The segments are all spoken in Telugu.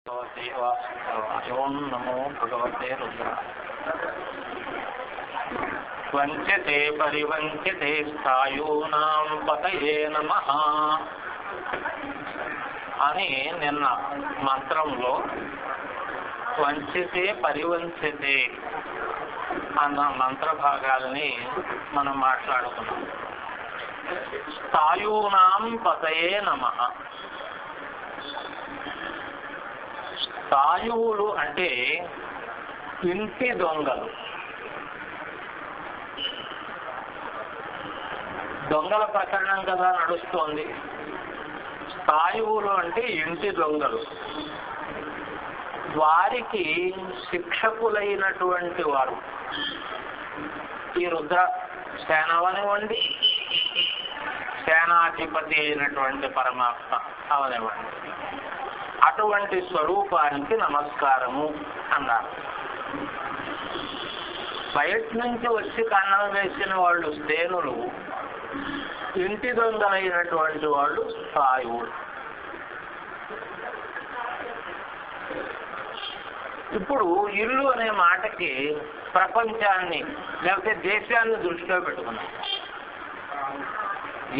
ఓం నమో భగవతే రుద్రాయ. వంచతే పరివంచతే స్థాయూనాం పతయే నమః అని నిన్న మంత్రంలో వంచతే పరివంచతే అన్న మంత్ర భాగాలని మనం మాట్లాడుకున్నాం. స్థాయూనాం పతయే నమః. స్థాయువులు అంటే ఇంటి దొంగలు. దొంగల ప్రకరణం కదా నడుస్తోంది. స్థాయువులు అంటే ఇంటి దొంగలు. వారికి శిక్షకులైనటువంటి వారు ఈ రుద్ర సేనవనివ్వండి, సేనాధిపతి అయినటువంటి పరమాత్మ అవనివ్వండి, అటువంటి స్వరూపానికి నమస్కారము అన్నారు. బయట నుంచి వచ్చి కన్నం వేసిన వాళ్ళు స్థేనులు, ఇంటి దొంగలైనటువంటి వాళ్ళు స్థాయువులు. ఇప్పుడు ఇల్లు అనే మాటకి ప్రపంచాన్ని లేకపోతే దేశాన్ని దృష్టిలో పెట్టుకున్నాం.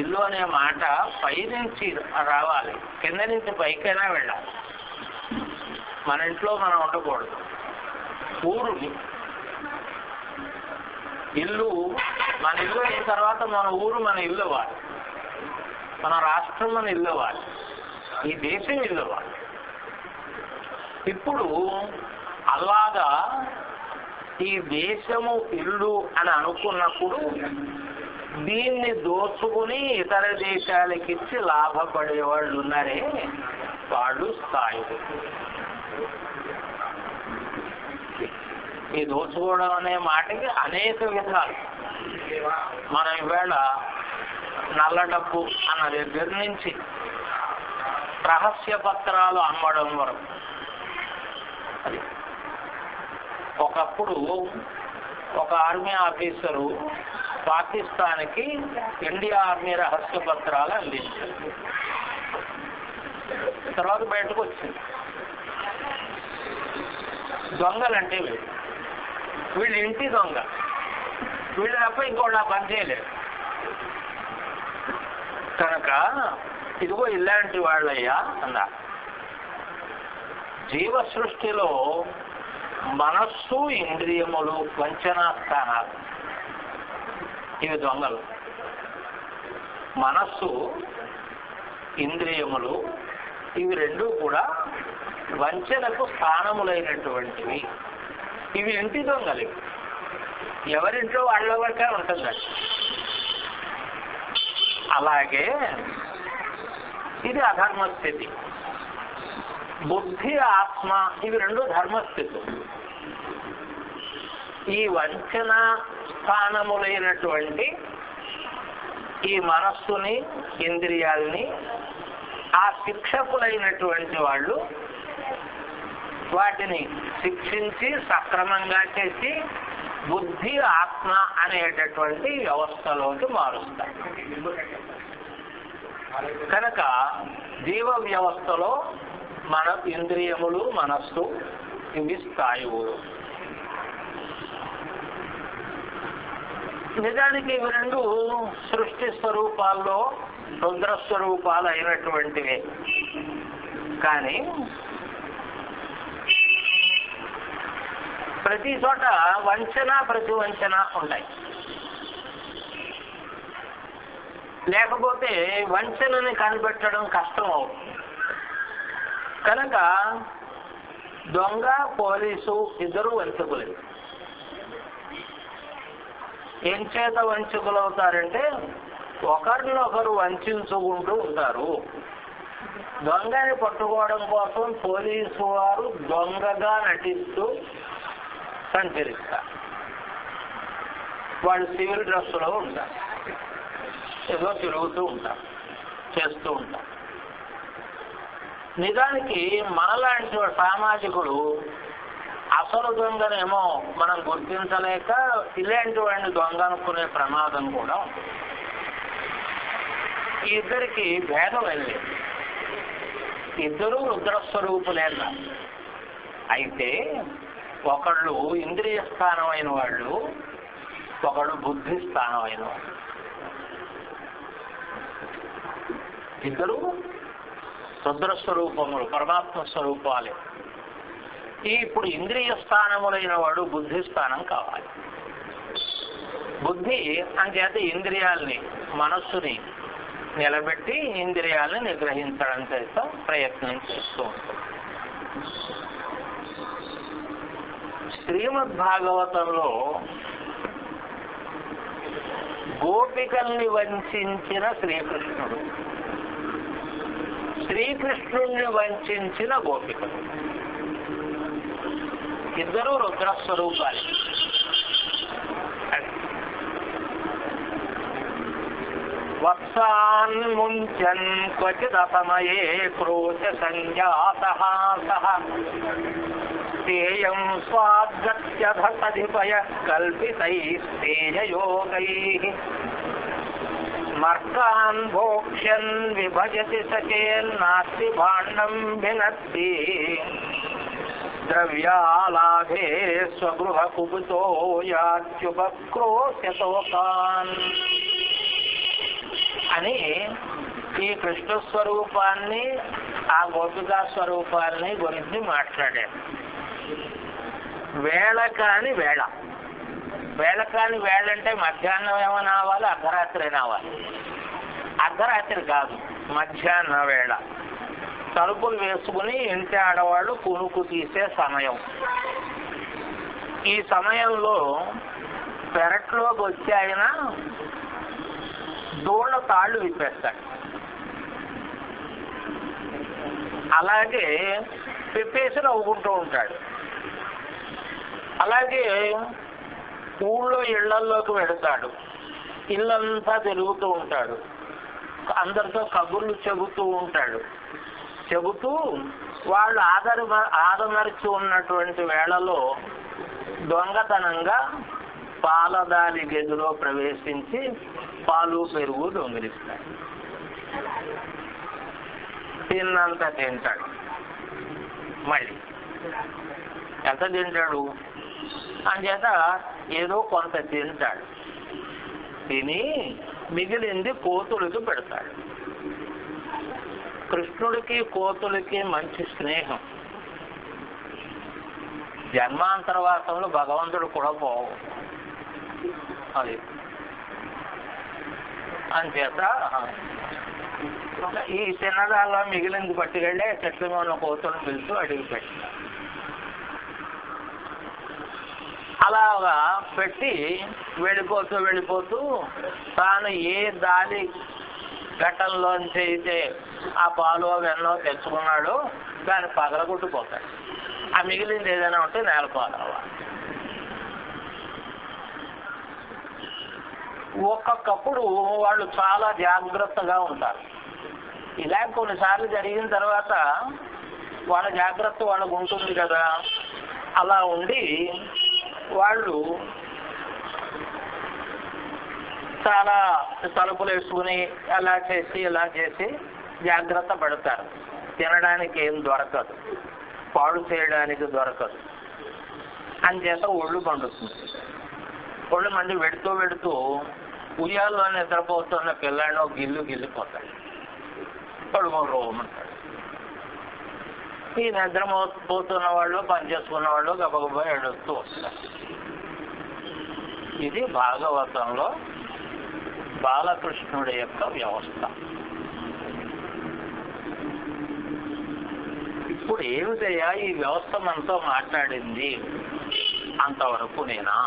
ఇల్లు అనే మాట పైనుంచి రావాలి, కింద నుంచి పైకైనా వెళ్ళాలి. మన ఇంట్లో మనం ఉండకూడదు. ఊరు ఇల్లు మన ఇల్లు అయిన తర్వాత మన ఊరు మన ఇల్లు అవ్వాలి, మన రాష్ట్రం మన ఇల్లు అవ్వాలి, ఈ దేశం ఇల్లు అవ్వాలి. ఇప్పుడు అలాగా ఈ దేశము ఇల్లు అని అనుకున్నప్పుడు దీన్ని దోచుకుని ఇతర దేశాలకిచ్చి లాభపడే వాళ్ళు ఉన్నారే, వాళ్ళు స్థాయులు. ఈ దోచుకోవడం అనే మాటకి అనేక విధాలు. మనం ఈవేళ నల్ల డబ్బు అన్న దగ్గర నుంచి రహస్య పత్రాలు అమ్మడం వరకు. అది ఒకప్పుడు ఒక ఆర్మీ ఆఫీసరు పాకిస్తాన్కి ఇండియా ఆర్మీ రహస్య పత్రాలు అందించారు. తర్వాత బయటకు వచ్చింది. దొంగలంటే వీళ్ళు ఇంటి దొంగ, వీళ్ళు తప్ప ఇంకోటి పని చేయలేదు కనుక ఇదిగో ఇలాంటి వాళ్ళయ్యా అన్నారు. జీవ సృష్టిలో మనస్సు, ఇంద్రియములు వంచనా స్థానాలు. ఇవి దొంగలు. మనస్సు, ఇంద్రియములు ఇవి రెండు కూడా వంచనకు స్థానములైనటువంటివి. ఇవి ఇంటి దొంగలు. ఎవరింట్లో వాళ్ళ వరకే ఉంటుందండి. అలాగే ఇది అధర్మస్థితి. బుద్ధి, ఆత్మ ఇవి రెండు ధర్మస్థితులు. ఈ వంచన స్థానములైనటువంటి ఈ మనస్సుని, ఇంద్రియాలని ఆ శిక్షకులైనటువంటి వాళ్ళు వాటిని శిక్షించి సక్రమంగా చేసి బుద్ధి, ఆత్మ అనేటటువంటి వ్యవస్థలోకి మారుస్తారు. కనుక జీవ వ్యవస్థలో మన ఇంద్రియములు, మనస్సు ఇవి స్థాయువులు. నిజానికి ఇవి రెండు సృష్టి స్వరూపాల్లో రుద్ర స్వరూపాలు అయినటువంటివే. కానీ ప్రతి చోట వంచన, ప్రతి వంచన ఉంటాయి. లేకపోతే వంచనని కనిపెట్టడం కష్టం అవుతుంది. కనుక దొంగ, పోలీసు ఇద్దరు వంచకులే. ఏం చేత వంచకులు అవుతారంటే ఒకరినొకరు వంచుకుంటూ ఉంటారు. దొంగని పట్టుకోవడం కోసం పోలీసు వారు దొంగగా నటిస్తూ సంచరిస్తారు. వాళ్ళు సివిల్ డ్రెస్సులో ఉంటారు, ఏదో తిరుగుతూ ఉంటారు, చేస్తూ ఉంటారు. నిజానికి మనలాంటి సామాజికుడు అసలు దొంగనేమో మనం గుర్తించలేక ఇలాంటి వాడిని దొంగ అనుకునే ప్రమాదం కూడా ఉంటుంది. ఈ ఇద్దరికి భేదం లేదు. ఇద్దరు రుద్రస్వరూపులేన. అయితే ఒకళ్ళు ఇంద్రియ స్థానమైన వాళ్ళు, ఒకళ్ళు బుద్ధి స్థానమైన వాళ్ళు. ఇద్దరు రుద్రస్వరూపములు, పరమాత్మ స్వరూపాలే. ఇప్పుడు ఇంద్రియ స్థానములైన వాడు బుద్ధి స్థానం కావాలి. బుద్ధి అంచేత ఇంద్రియాల్ని, మనస్సుని నిలబెట్టి ఇంద్రియాలను నిగ్రహించడం చేస్తా ప్రయత్నం చేస్తూ ఉంటుంది. శ్రీమద్భాగవతంలో గోపికల్ని వంచిన శ్రీకృష్ణుడు, శ్రీకృష్ణుణ్ణి వంచిన గోపికలు ఇద్దరు రుద్రస్వరూపాలు. వత్సాన్ ముంచన్ క్వచిదపమయే క్రోశ సంజాతః సః తేయం స్వాద్గత్యధసధిపయ కల్పితైస్తేజయోగైః మర్కాన్ భోక్ష్యన్ విభజతి సచేన్నాస్తి భాండం భినత్తి ద్రవ్యాలాభే స్వగృహ కుబుతో యాత్యుపక్రోశతోకాన్ అని ఈ కృష్ణ స్వరూపాన్ని, ఆ గోపికా స్వరూపాన్ని గురించి మాట్లాడాడు. వేళ కాని వేళ, వేళ కాని వేళ అంటే మధ్యాహ్నం ఏమైనా అవ్వాలి, అర్ధరాత్రి అయినా అవ్వాలి. అర్ధరాత్రి కాదు, మధ్యాహ్న వేళ. తలుపులు వేసుకుని ఇంటి ఆడవాళ్ళు కునుకు తీసే సమయం. ఈ సమయంలో పెరట్లోకి వచ్చి ఆయన దూళ్ళ తాళ్ళు విప్పేస్తాడు. అలాగే విప్పేసి నవ్వుకుంటూ ఉంటాడు. అలాగే ఊళ్ళో ఇళ్లల్లోకి వెడతాడు, ఇల్లంతా తిరుగుతూ ఉంటాడు, అందరితో కబుర్లు చెబుతూ ఉంటాడు. చెబుతూ వాళ్ళు ఆదమరిచి ఉన్నటువంటి వేళలో దొంగతనంగా పాలదారి గదిలో ప్రవేశించి పాలు పెరుగు దొంగిలిస్తాడు. తిన్నంత తింటాడు. మళ్ళీ ఎంత తింటాడు అంచేత ఏదో కొంత తింటాడు. తిని మిగిలింది కోతులకి పెడతాడు. కృష్ణుడికి కోతులకి మంచి స్నేహం. జన్మాంతరవాసంలో భగవంతుడు కూడా పోవు. అది అంచేత ఈ తిన్నదాల్లో మిగిలింది పట్టుకెళ్ళే చెట్ల మీద కోతులను పిలుస్తూ అడిగి పెట్టి అలాగా పెట్టి వెళ్ళిపోతూ తాను ఏ దాలి ఘట్టంలోంచి అయితే ఆ పాలు వెన్నో తెచ్చుకున్నాడో దాన్ని పగలగొట్టుపోతాడు. ఆ మిగిలింది ఏదైనా ఉంటే నేలపాలవ్వాలి. ఒక్కొక్కప్పుడు వాళ్ళు చాలా జాగ్రత్తగా ఉంటారు. ఇలా కొన్నిసార్లు జరిగిన తర్వాత వాళ్ళ జాగ్రత్త వాళ్ళకు ఉంటుంది కదా. అలా ఉండి వాళ్ళు చాలా తలుపులు వేసుకుని అలా చేసి ఇలా చేసి జాగ్రత్త పడతారు. తినడానికి ఏం దొరకదు, పాడు చేయడానికి దొరకదు. అంచేత ఒళ్ళు మండుతుంది. ఒళ్ళు మండి వెడుతూ ఉయ్యాల్లో నిద్రపోతున్న పిల్లాడిని ఒక గిల్లిపోతాడు. పడుకో రోమంటాడు. ఈ నిద్రపోతున్న వాళ్ళు, పనిచేసుకున్న వాళ్ళు గబగబా ఎడుస్తూ వస్తారు. ఇది భాగవతంలో బాలకృష్ణుడి యొక్క వ్యవస్థ. ఇప్పుడు ఏమిటయ్యా ఈ వ్యవస్థ మనతో మాట్లాడింది అంతవరకు నేనా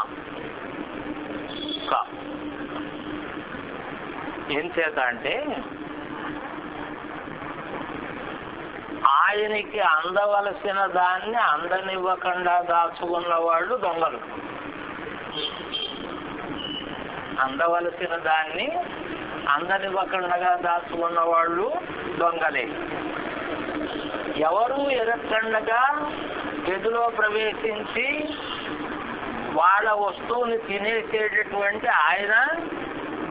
కా ఏం చేత అంటే ఆయనకి అందవలసిన దాన్ని అందనివ్వకుండా దాచుకున్న వాళ్ళు దొంగలు. అందవలసిన దాన్ని అందనివ్వకుండా దాచుకున్న వాళ్ళు దొంగలే. ఎవరు ఎరక్కండగా గదిలో ప్రవేశించి వాళ్ళ వస్తువుని తినేసేటటువంటి ఆయన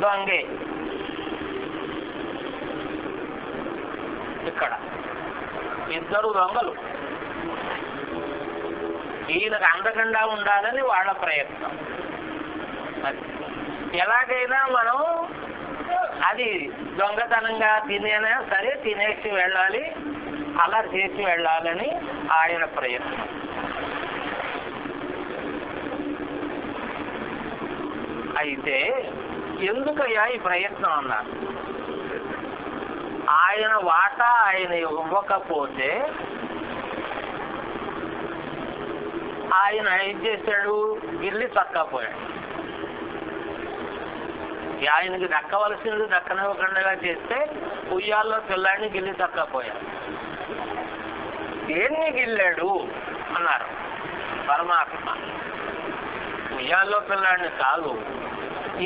దొంగే. ఇక్కడ ఇద్దరు దొంగలు. ఈయనకు అందకుండా ఉండాలని వాళ్ళ ప్రయత్నం. ఎలాగైనా మనం అది దొంగతనంగా తినేనా సరే తినేసి వెళ్ళాలి, అలా చేసి వెళ్ళాలని ఆయన ప్రయత్నం. అయితే ఎందుకయ్యా ఈ ప్రయత్నం అన్నారు. ఆయన వాటా ఆయన ఇవ్వకపోతే ఆయన ఏం చేశాడు, గిల్లి తక్కపోయాడు. ఆయనకి దక్కవలసింది దక్కనివ్వకుండా చేస్తే ఉయ్యాల్లో పిల్లాడిని గిల్లి తక్కపోయాడు. ఏన్ని గిల్లాడు అన్నారు పరమాత్మ. ఉయ్యాల్లో పిల్లాడిని కాదు,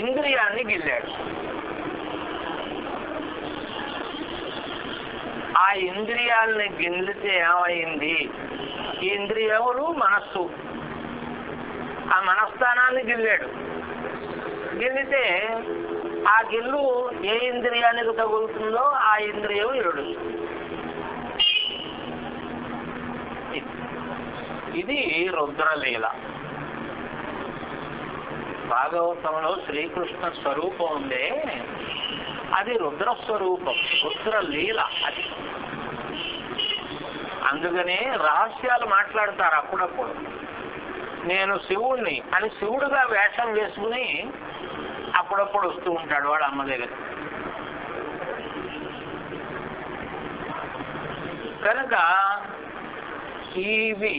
ఇంద్రియాన్ని గిల్లాడు. ఆ ఇంద్రియాలని గిల్లితే ఏమైంది, ఈ ఇంద్రియములు మనస్సు, ఆ మనస్థానాన్ని గిల్లాడు. గిల్లితే ఆ గిల్లు ఏ ఇంద్రియానికి తగులుతుందో ఆ ఇంద్రియం ఏడు. ఇది రుద్రలీల. భాగవతంలో శ్రీకృష్ణ స్వరూపం ఉందే అది రుద్రస్వరూపం, రుద్రలీల అది. అందుకనే రహస్యాలు మాట్లాడతారు అప్పుడప్పుడు. నేను శివుణ్ణి అని శివుడుగా వేషం వేసుకుని అప్పుడప్పుడు వస్తూ ఉంటాడు వాడు అమ్మ దగ్గర. కనుక ఇవి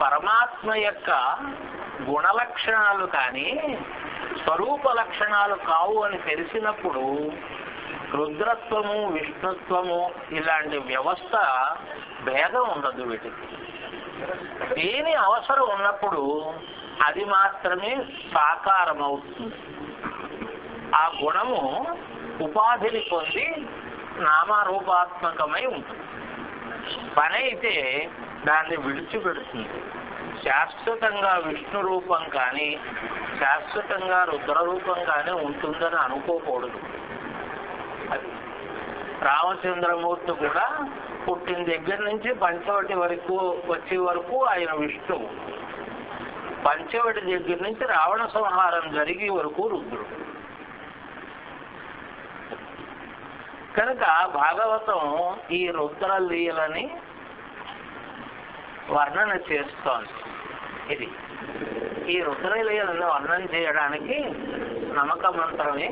పరమాత్మ యొక్క గుణలక్షణాలు కానీ స్వరూప లక్షణాలు కావు అని తెలిసినప్పుడు రుద్రత్వము విష్ణుత్వము ఇలాంటి వ్యవస్థ భేదం ఉండదు వీటికి. దేని అవసరం ఉన్నప్పుడు అది మాత్రమే సాకారమవుతుంది. ఆ గుణము ఉపాధిని పొంది నామరూపాత్మకమై ఉంటుంది. పని అయితే దాన్ని విడిచిపెడుతుంది. శాశ్వతంగా విష్ణు రూపం కానీ శాశ్వతంగా రుద్రరూపం కానీ ఉంటుందని అనుకోకూడదు. రామచంద్రమూర్తి కూడా పుట్టిన దగ్గర నుంచి పంచవటి వరకు వచ్చే వరకు ఆయన విష్ణువు, పంచవటి దగ్గర నుంచి రావణ సంహారం జరిగే వరకు రుద్రుడు. కనుక భాగవతం ఈ రుద్ర లీలని వర్ణన చేస్తోంది. ఇది ఈ రుద్రలీలను వర్ణన చేయడానికి నమక మంత్రమే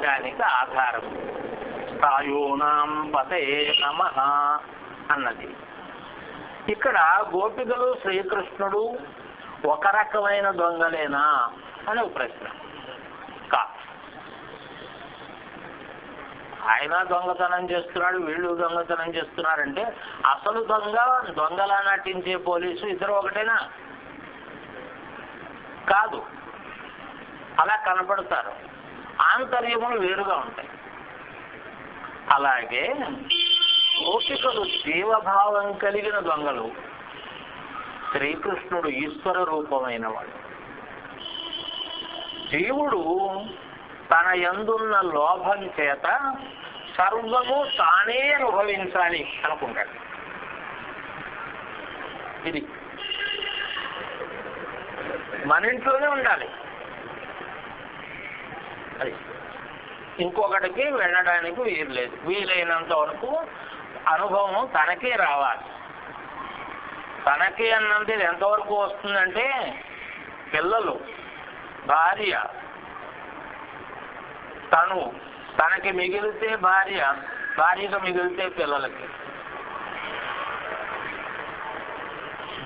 దానికి ఆధారం. స్థాయూనాం పతయే నమః అన్నది. ఇక్కడ గోపికలు శ్రీకృష్ణుడు ఒక రకమైన దొంగలేనా అని ఒక ప్రశ్న. ఆయన దొంగతనం చేస్తున్నాడు, వీళ్ళు దొంగతనం చేస్తున్నారంటే అసలు దొంగలా నటించే పోలీసు ఇద్దరు ఒకటేనా? కాదు, అలా కనపడతారు, ఆంతర్యములు వేరుగా ఉంటాయి. అలాగే గోపికలు జీవభావం కలిగిన దొంగలు, శ్రీకృష్ణుడు ఈశ్వర రూపమైన వాడు. జీవుడు తన యందున్న లోభం చేత సర్వము తానే అనుభవించాలి అనుకుంటాడు. ఇది మన ఇంట్లోనే ఉండాలి, అది ఇంకొకటికి వెళ్ళడానికి వీలు లేదు. వీలైనంత వరకు అనుభవం తనకే రావాలి. తనకే అన్నంత ఎంతవరకు వస్తుందంటే పిల్లలు, భార్య, తనకి మిగిలితే భార్య, భార్యకు మిగిలితే పిల్లలకి.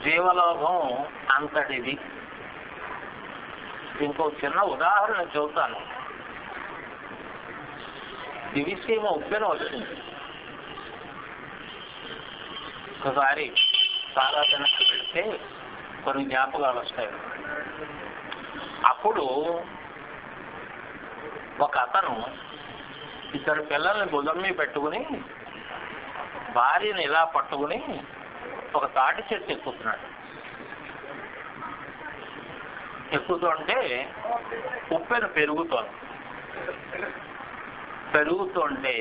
జీవలోభం అంతటిది. ఇంకో చిన్న ఉదాహరణ చెబుతాను. దివిసీమ ఉప్పెన వచ్చింది. ఒకసారి చాలా తినక పెడితే కొన్ని జ్ఞాపకాలు వస్తాయి. అప్పుడు ఒక అతను ఇద్దరు పిల్లల్ని భుజం మీద పెట్టుకుని భార్యని ఇలా పట్టుకుని ఒక తాటి చెట్టు ఎక్కుతున్నాడు. ఎక్కుతుంటే ఉప్పెన పెరుగుతుంటే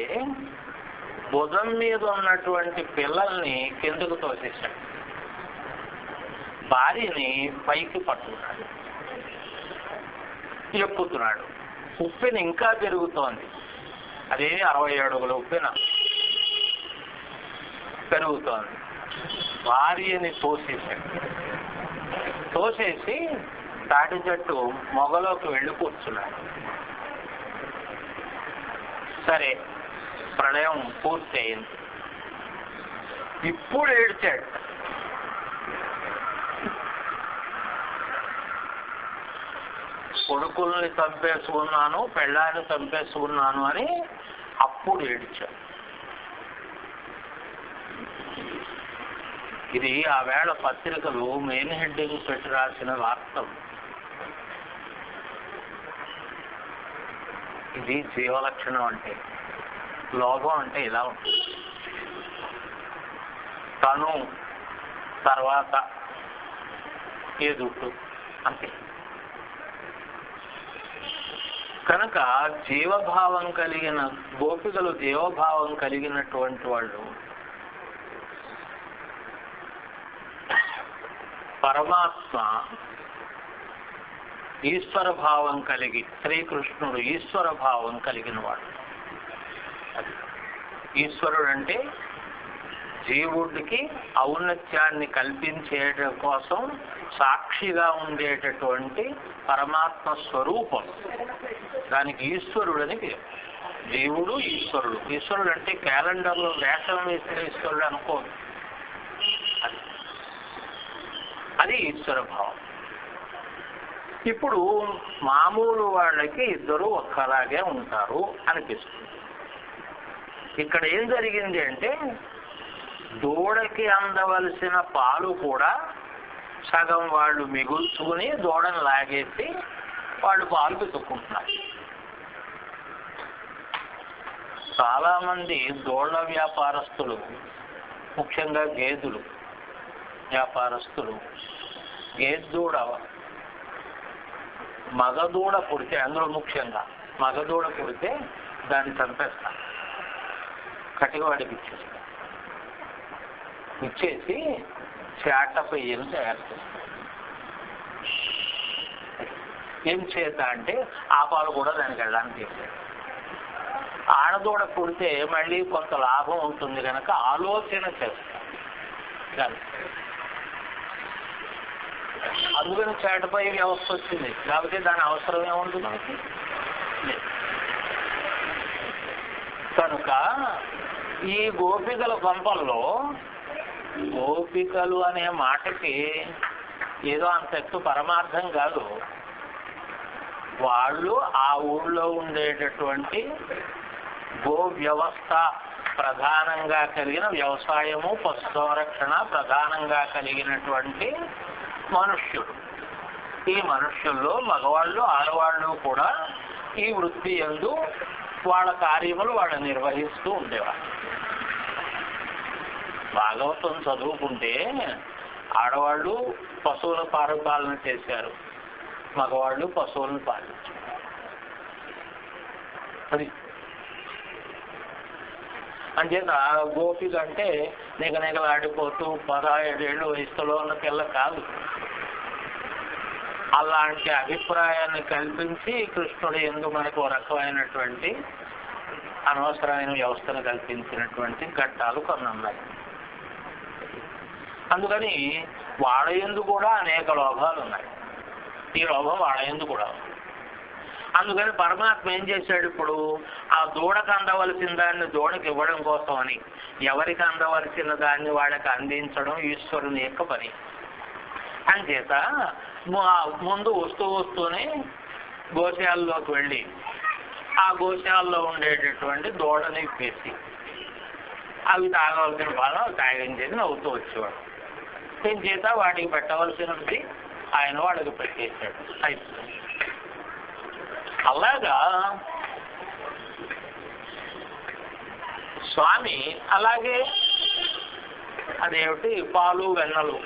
భుజం మీద ఉన్నటువంటి పిల్లల్ని కిందకు తోసేశాడు, భార్యని పైకి పట్టుకున్నాడు, ఎక్కుతున్నాడు. ఉప్పెన ఇంకా పెరుగుతోంది. అదే 60 అడుగుల ఉప్పెన పెరుగుతోంది. భార్యని తోసేసి తాటి చెట్టు మొగలోకి వెళ్ళి కూర్చున్నాడు. సరే, ప్రళయం పూర్తి అయింది. ఇప్పుడు ఏడ్చాడు. కొడుకుల్ని చంపేసుకున్నాను, పెళ్ళాన్ని చంపేసుకున్నాను అని అప్పుడు ఏడ్చాడు. ఇది ఆ వేళ పత్రికలు మెయిన్ హెడ్డింగ్ పెట్టి రాసిన వార్తలు. ఇది జీవలక్షణం అంటే. లోభం అంటే ఇలా ఉంటుంది. తను తర్వాత ఎదుటు అంతే. కనుక జీవభావం కలిగిన గోపికలు, జీవభావం కలిగినటువంటి వాళ్ళు పరమాత్మ ఈశ్వర భావం కలిగి, శ్రీకృష్ణుడు ఈశ్వర భావం కలిగిన వాడు. ఈశ్వరుడు అంటే జీవుడికి ఔన్నత్యాన్ని కల్పించేట కోసం సాక్షిగా ఉండేటటువంటి పరమాత్మ స్వరూపం. దానికి ఈశ్వరుడు అని పేరు. జీవుడు ఈశ్వరుడు. ఈశ్వరుడు అంటే క్యాలెండర్లో వేషం వేసిన ఈశ్వరుడు అనుకోదు. అది ఈశ్వర భావం. ఇప్పుడు మామూలు వాళ్ళకి ఇద్దరు ఒక్కలాగే ఉంటారు అనిపిస్తుంది. ఇక్కడ ఏం జరిగింది అంటే, దూడకి అందవలసిన పాలు కూడా సగం వాళ్ళు మిగుల్చుకుని దూడను లాగేసి వాళ్ళు పాలు పితుక్కుంటున్నారు. చాలా మంది దూడల వ్యాపారస్తులు, ముఖ్యంగా గేదెలు వ్యాపారస్తులు, గేదెదూడ మగదూడ పుడితే, అందులో ముఖ్యంగా మగదూడ పుడితే దాన్ని చంపేస్తారు, కటికవాడికి ఇచ్చేసి చేట పెయ్యలు తయారు చేస్తారు. ఏం చేత అంటే ఆ పాలు కూడా దానికి వెళ్ళడానికి చేశారు. ఆడదూడ పుడితే మళ్ళీ కొంత లాభం ఉంటుంది కనుక ఆలోచన చేస్తారు. అందుకని చేటపై వ్యవస్థ వచ్చింది. లేకపోతే దాని అవసరం ఏముంటుంది మనకి? కనుక ఈ గోపికల పంపల్లో, గోపికలు అనే మాటకి ఏదో అంత ఎక్కువ పరమార్థం కాదు. వాళ్ళు ఆ ఊళ్ళో ఉండేటటువంటి గో వ్యవస్థ ప్రధానంగా కలిగిన, వ్యవసాయము పశు సంరక్షణ ప్రధానంగా కలిగినటువంటి మనుష్యుడు. ఈ మనుష్యుల్లో మగవాళ్ళు ఆడవాళ్ళు కూడా ఈ వృత్తి యందు వాళ్ళ కార్యములు వాళ్ళు నిర్వహిస్తూ ఉండేవారు. భాగవతం చదువుకుంటే ఆడవాళ్ళు పశువుల పరిపాలన చేశారు, మగవాళ్ళు పశువులను పాలించారు. అది అంచేత గోపిక అంటే నిగనిగలాడిపోతూ 17 ఏళ్ళు వయసులో ఉన్న పిల్ల కాదు. అలాంటి అభిప్రాయాన్ని కల్పించి కృష్ణుడు యందు మనకు ఒక రకమైనటువంటి అనవసరమైన వ్యవస్థను కల్పించినటువంటి ఘట్టాలు కొన్ని ఉన్నాయి. అందుకని వాళ్ళ యందు కూడా అనేక లోభాలు ఉన్నాయి. ఈ లోభం వాళ్ళ యందు కూడా ఉంది. అందుకని పరమాత్మ ఏం చేశాడు, ఇప్పుడు ఆ దూడకు అందవలసిన దాన్ని దూడకి ఇవ్వడం కోసం అని, ఎవరికి అందవలసిన దాన్ని వాళ్ళకి అందించడం ఈశ్వరుని యొక్క పని. అంచేత ముందు వస్తూనే గోశాలలోకి వెళ్ళి ఆ గోశాలలో ఉండేటటువంటి దూడని వేసి అవి తాగవలసిన పాలు తాగించేది నవ్వుతూ వచ్చేవాడు. దీని చేత వాటికి పెట్టవలసినది ఆయన వాడికి పెట్టేశాడు. అయిపోయింది. అలాగా స్వామి అలాగే అదేమిటి పాలు వెన్నలు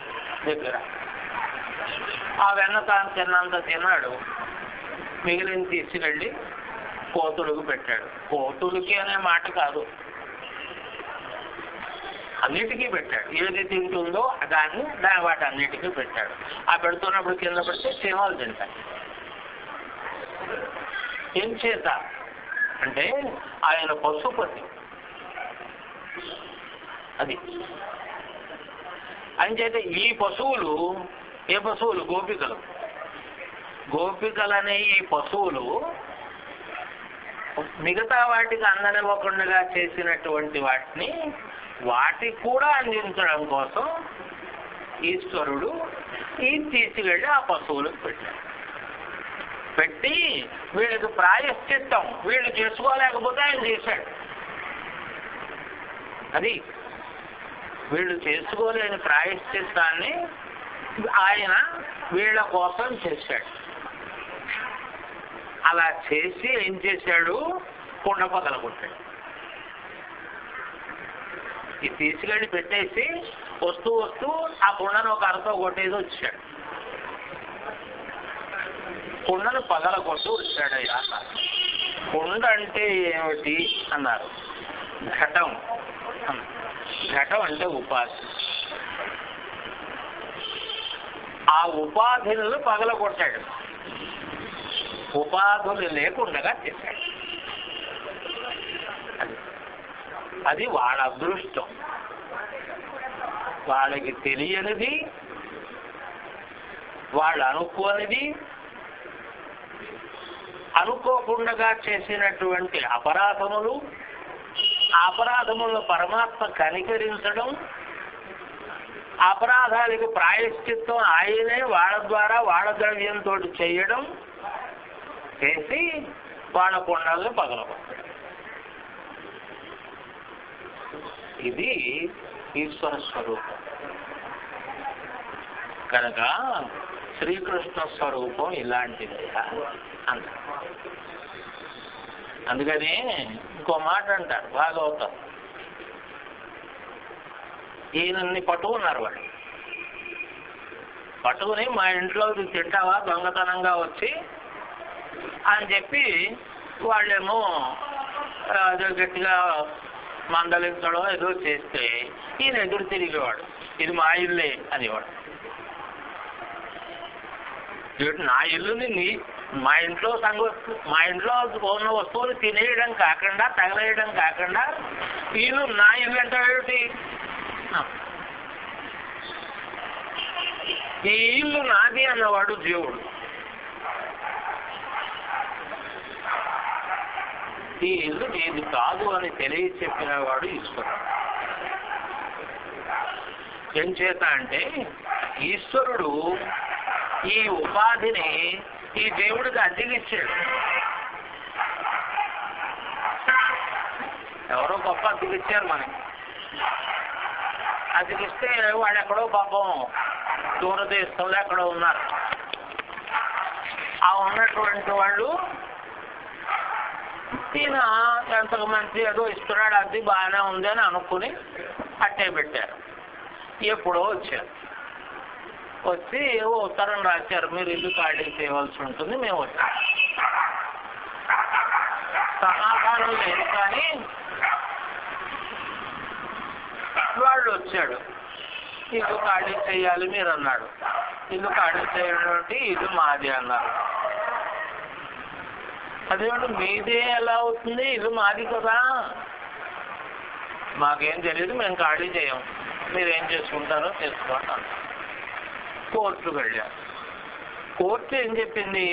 దగ్గర ఆ వెన్న తాను తిన్నంత తిన్నాడు, మిగిలిన తీసుకెళ్ళి కోతులకు పెట్టాడు. కోతులకి అనే మాట కాదు, అన్నిటికీ పెట్టాడు. ఏది తింటుందో దాన్ని వాటి అన్నిటికీ పెట్టాడు. ఆ పెడుతున్నప్పుడు కింద పెడితే చీమలు తింటాయి. ఏం చేత అంటే ఆయన పశుపతి. అది అంచేత ఈ పశువులు ఏ పశువులు? గోపికలు. గోపికలనే ఈ పశువులు మిగతా వాటికి అందనివ్వకుండా చేసినటువంటి వాటిని వాటికి కూడా అందించడం కోసం ఈశ్వరుడు తీసుకెళ్ళి ఆ పశువులకు పెట్టాడు. పెట్టి వీళ్ళకి ప్రాయశ్చిత్తం వీళ్ళు చేసుకోలేకపోతే ఆయన చేశాడు. అది వీళ్ళు చేసుకోలేని ప్రాయశ్చిత్తాన్ని ఆయన వీళ్ళ కోసం చేశాడు. అలా చేసి ఏం చేశాడు? కుండ పగలగొట్టాడు. ఇది తీసుకెళ్ళి పెట్టేసి వస్తూ ఆ కుండను ఒక అరతో కొట్టేసి వచ్చాడు. కుండను పగలగొట్టు వచ్చాడు. అయ్యా, కుండ అంటే ఏమిటి అన్నారు. ఘటం. ఘటం అంటే ఉపాధి. ఆ ఉపాధులను పగలగొట్టాడు. ఉపాధులు లేకుండా చేశాడు. అది వాళ్ళ అదృష్టం. వాళ్ళకి తెలియనిది, వాళ్ళు అనుకోనిది, అనుకోకుండా చేసినటువంటి అపరాధములు, అపరాధములను పరమాత్మ కనికరించడం, అపరాధాలకు ప్రాయశ్చిత్తం ఆయనే వాళ్ళ ద్వారా వాళ్ళ ద్రవ్యంతో చేయడం చేసి వాళ్ళ కొండలను పగలగొట్టాడు. ఇది ఈశ్వర స్వరూపం. కనుక శ్రీకృష్ణ స్వరూపం ఇలాంటిది అంట. అందుకని ఇంకో మాట అంటారు భాగవతం. ఈయనని పట్టుకున్నారు వాళ్ళు. పట్టుకుని మా ఇంట్లో తింటావా దొంగతనంగా వచ్చి అని చెప్పి వాళ్ళేమో అదో గట్టిగా మందలించడం ఏదో చేస్తే ఈయన ఎదురు తిరిగేవాడు. ఇది మా ఇల్లే అనేవాడు. నా ఇల్లుని మా ఇంట్లో మా ఇంట్లో ఉన్న వస్తువులు తినేయడం కాకుండా తగలేయడం కాకుండా ఇల్లు నా ఇల్లు అంటే ఏమిటి? ఈ ఇల్లు నాది అన్నవాడు దేవుడు. ఈ ఇల్లు నీది కాదు అని తెలియచెప్పినవాడు ఈశ్వరుడు. ఏం చేత అంటే ఈశ్వరుడు ఈ ఉపాధిని ఈ దేవుడికి అద్దెకిచ్చాడు. ఎవరో గొప్ప అద్దెకిచ్చారు మనకి. అద్దెకిస్తే వాడు ఎక్కడో పాపం దూరదేశంలో ఎక్కడో ఉన్నారు. ఆ ఉన్నటువంటి వాళ్ళు ఈయన ఎంతకు మంచి ఏదో ఇస్తున్నాడు, అది బాగానే ఉంది అని అనుకుని అట్టే పెట్టారు. ఎప్పుడో వచ్చారు. వచ్చి ఉత్తరం రాశారు, మీరు ఇల్లు ఖాళీ చేయవలసి ఉంటుంది, మేము వచ్చాం. సమాధానం లేదు కానీ వాళ్ళు వచ్చాడు. ఇల్లు ఖాళీ చేయాలి మీరు అన్నాడు. ఇల్లు ఖాళీ చేయడం ఇల్లు మాది అన్నారు. అదేమిటి మీదే ఎలా అవుతుంది? ఇల్లు మాది కదా. మాకేం తెలియదు, మేము ఖాళీ చేయం, మీరేం చేసుకుంటారో చేసుకోండి అన్నారు. కోర్టుకు వెళ్ళారు. కోర్టు ఏం చెప్పింది?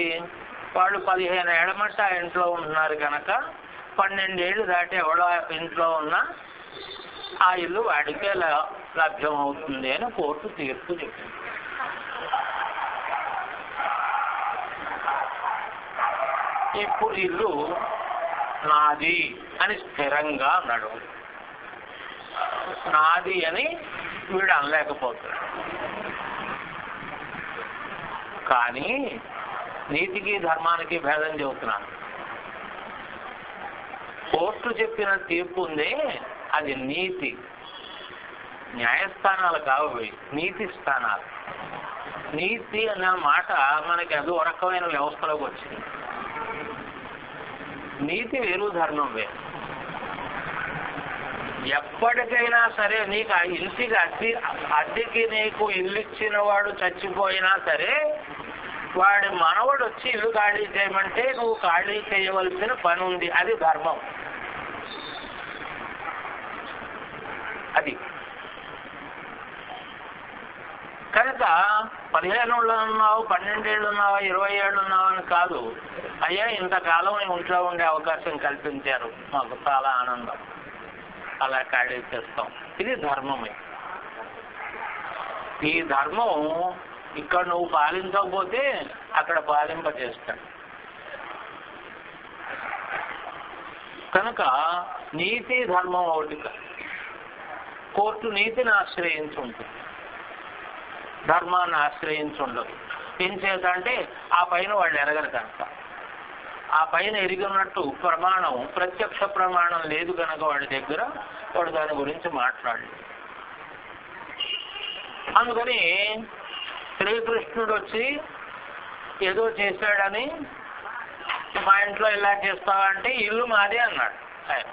వాళ్ళు 15 ఏళ్ల మట్ట ఆ ఇంట్లో ఉంటున్నారు కనుక 12 ఏళ్ళు దాటి ఎవడో ఇంట్లో ఉన్నా ఆ ఇల్లు వాడికే లభ్యం అవుతుంది అని కోర్టు తీర్పు చెప్పింది. ఇప్పుడు ఇల్లు నాది అని స్థిరంగా అన్నాడు. నాది అని వీడు అనలేకపోతాడు. కానీ నీతికి ధర్మానికి భేదం చెబుతున్నాను. కోర్టు చెప్పిన తీర్పు ఉందే అది నీతి. న్యాయస్థానాలు కావు, నీతి స్థానాలు. నీతి అన్న మాట మనకి అదో రకమైన వ్యవస్థలోకి వచ్చింది. నీతి వేరు, ధర్మం వేరు. ఎప్పటికైనా సరే నీకు ఆ ఇంటికి అద్దెకి నీకు ఇల్లు ఇచ్చిన వాడు చచ్చిపోయినా సరే వాడి మనవడు వచ్చి ఇల్లు ఖాళీ చేయమంటే నువ్వు ఖాళీ చేయవలసిన పని ఉంది. అది ధర్మం. అది కనుక 15 ఏళ్ళు ఉన్నావు, 12 ఏళ్ళు ఉన్నావా, 20 ఏళ్ళు ఉన్నావా అని కాదు. అయ్యా ఇంతకాలం ఇంట్లో ఉండే అవకాశం కల్పించారు, మాకు చాలా ఆనందం, అలా ఖాళీ చేస్తాం. ఇది ధర్మమే. ఈ ధర్మం ఇక్కడ నువ్వు పాలించకపోతే అక్కడ పాలింపజేస్తాడు. కనుక నీతి ధర్మం ఒకటి. కోర్టు నీతిని ఆశ్రయించి ఉంటుంది, ధర్మాన్ని ఆశ్రయించి ఉండదు. ఏం చేద్దంటే ఆ పైన వాళ్ళు ఎరగరు కనుక, ఆ పైన ఎరిగినట్టు ప్రమాణం, ప్రత్యక్ష ప్రమాణం లేదు కనుక వాడి దగ్గర వాడు దాని గురించి మాట్లాడలేదు. అందుకని శ్రీకృష్ణుడు వచ్చి ఏదో చేశాడని మా ఇంట్లో ఇలా చేస్తావంటే ఇల్లు మాదే అన్నాడు ఆయన.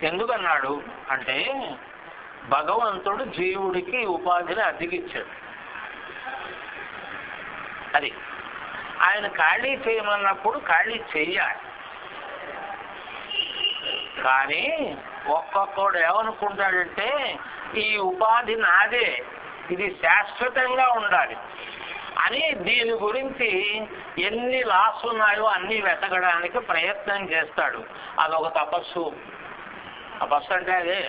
ఎందుకన్నాడు అంటే భగవంతుడు జీవుడికి ఉపాధిని అద్దెకిచ్చాడు. అది ఆయన ఖాళీ చేయమన్నప్పుడు ఖాళీ చెయ్యాలి. కానీ ఒక్కొక్కడు ఏమనుకుంటాడంటే ఈ ఉపాధి నాదే, ఇది శాశ్వతంగా ఉండాలి అని దీని గురించి ఎన్ని లాస్ ఉన్నాయో అన్ని వెతకడానికి ప్రయత్నం చేస్తాడు. అదొక తపస్సు. తపస్సు అంటే అదే,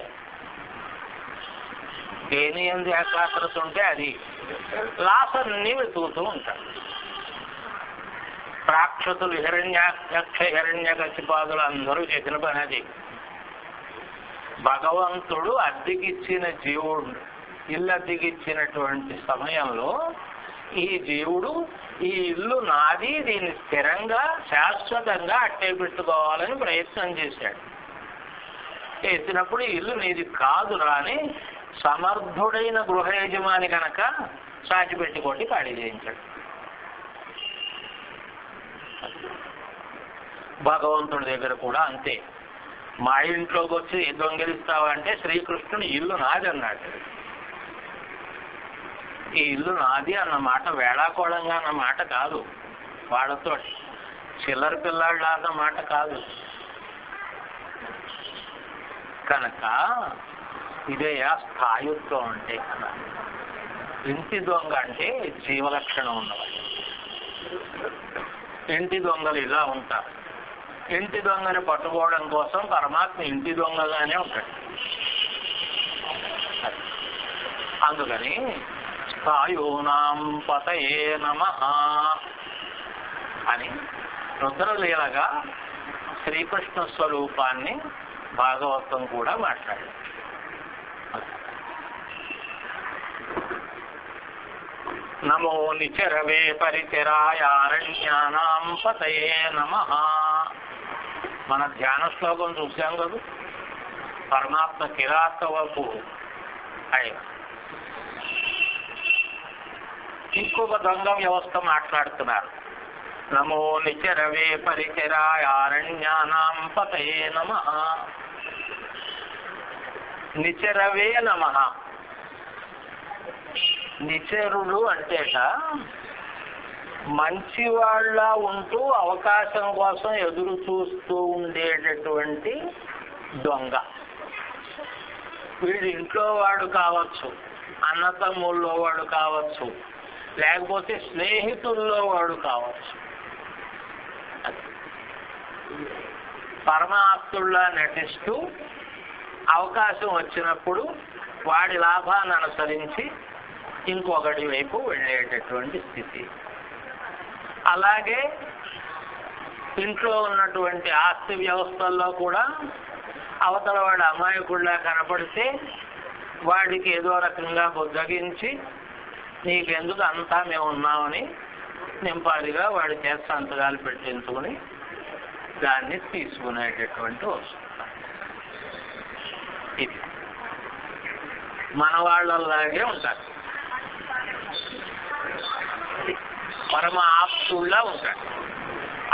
దేని ఎందు ఏకాగ్రత ఉంటే అది. లాస్ అన్ని వెతుకుతూ ఉంటాడు. రాక్షసులు హిరణ్యకశిపాదులు అందరూ చేసిన పని అది. భగవంతుడు అద్దెకిచ్చిన జీవుడు ఇల్లు అద్దెకిచ్చినటువంటి సమయంలో ఈ జీవుడు ఈ ఇల్లు నాది, దీన్ని స్థిరంగా శాశ్వతంగా అట్టే పెట్టుకోవాలని ప్రయత్నం చేశాడు. చేసినప్పుడు ఇల్లు నీది కాదురా అని సమర్థుడైన గృహ యజమాని కనుక సాచి పెట్టుకోండి ఖాళీ చేయించాడు. భగవంతుడి దగ్గర కూడా అంతే. మా ఇంట్లోకి వచ్చి దొంగిలిస్తావంటే శ్రీకృష్ణుడు ఇల్లు నాది అన్నాడు. ఈ ఇల్లు నాది అన్న మాట వేళాకోళంగా అన్న మాట కాదు, వాళ్ళతో చిల్లర పిల్లాళ్ళ అన్న మాట కాదు. కనుక ఇదే స్థాయుత్వం అంటే. ఇంటి దొంగ అంటే జీవలక్షణం ఉన్నవాడు. ఇంటి దొంగలు ఇలా ఉంటారు. ఇంటి దొంగని పట్టుకోవడం కోసం పరమాత్మ ఇంటి దొంగగానే ఉంటాడు. అందుకని స్థాయూనాం పతయే నమః అని రుద్రలీలగా శ్రీకృష్ణ స్వరూపాన్ని భాగవతం కూడా మాట్లాడారు. నమో నిచరవే పరిచరాయారణ్యానాం పతయే నమః. మన ధ్యాన శ్లోకం చూసాం కదా, పరమాత్మ కిరాతవపు ఆయన. ఇంకొక దొంగ వ్యవస్థ మాట్లాడుతున్నారు. నమో నిచరవే పరిచరాయారణ్యానాం పతయే నమః. నిచరవే నమః. నిచరుడు అంటేట మంచివాళ్ళ ఉంటూ అవకాశం కోసం ఎదురు చూస్తూ ఉండేటటువంటి దొంగ. వీడు ఇంట్లో వాడు కావచ్చు, అన్నతమ్ముల్లో వాడు కావచ్చు, లేకపోతే స్నేహితుల్లో వాడు కావచ్చు. పరమాత్ముల్లా నటిస్తూ అవకాశం వచ్చినప్పుడు వాడి లాభాన్ని అనుసరించి ఇంకొకటి వైపు వెళ్ళేటటువంటి స్థితి. అలాగే ఇంట్లో ఉన్నటువంటి ఆస్తి వ్యవస్థల్లో కూడా అవతల వాడు అమాయకుడిలా కనపడితే వాడికి ఏదో రకంగా బుద్ధగించి నీకెందుకు అంతా మేము ఉన్నామని నింపాదిగా వాడి చేత సంతకాలు పెట్టించుకుని దాన్ని తీసుకునేటటువంటి వస్తుంది. ఇది మన వాళ్ళలాగే ఉంటారు. పరమ ఆప్తుల్లా ఉంటాడు.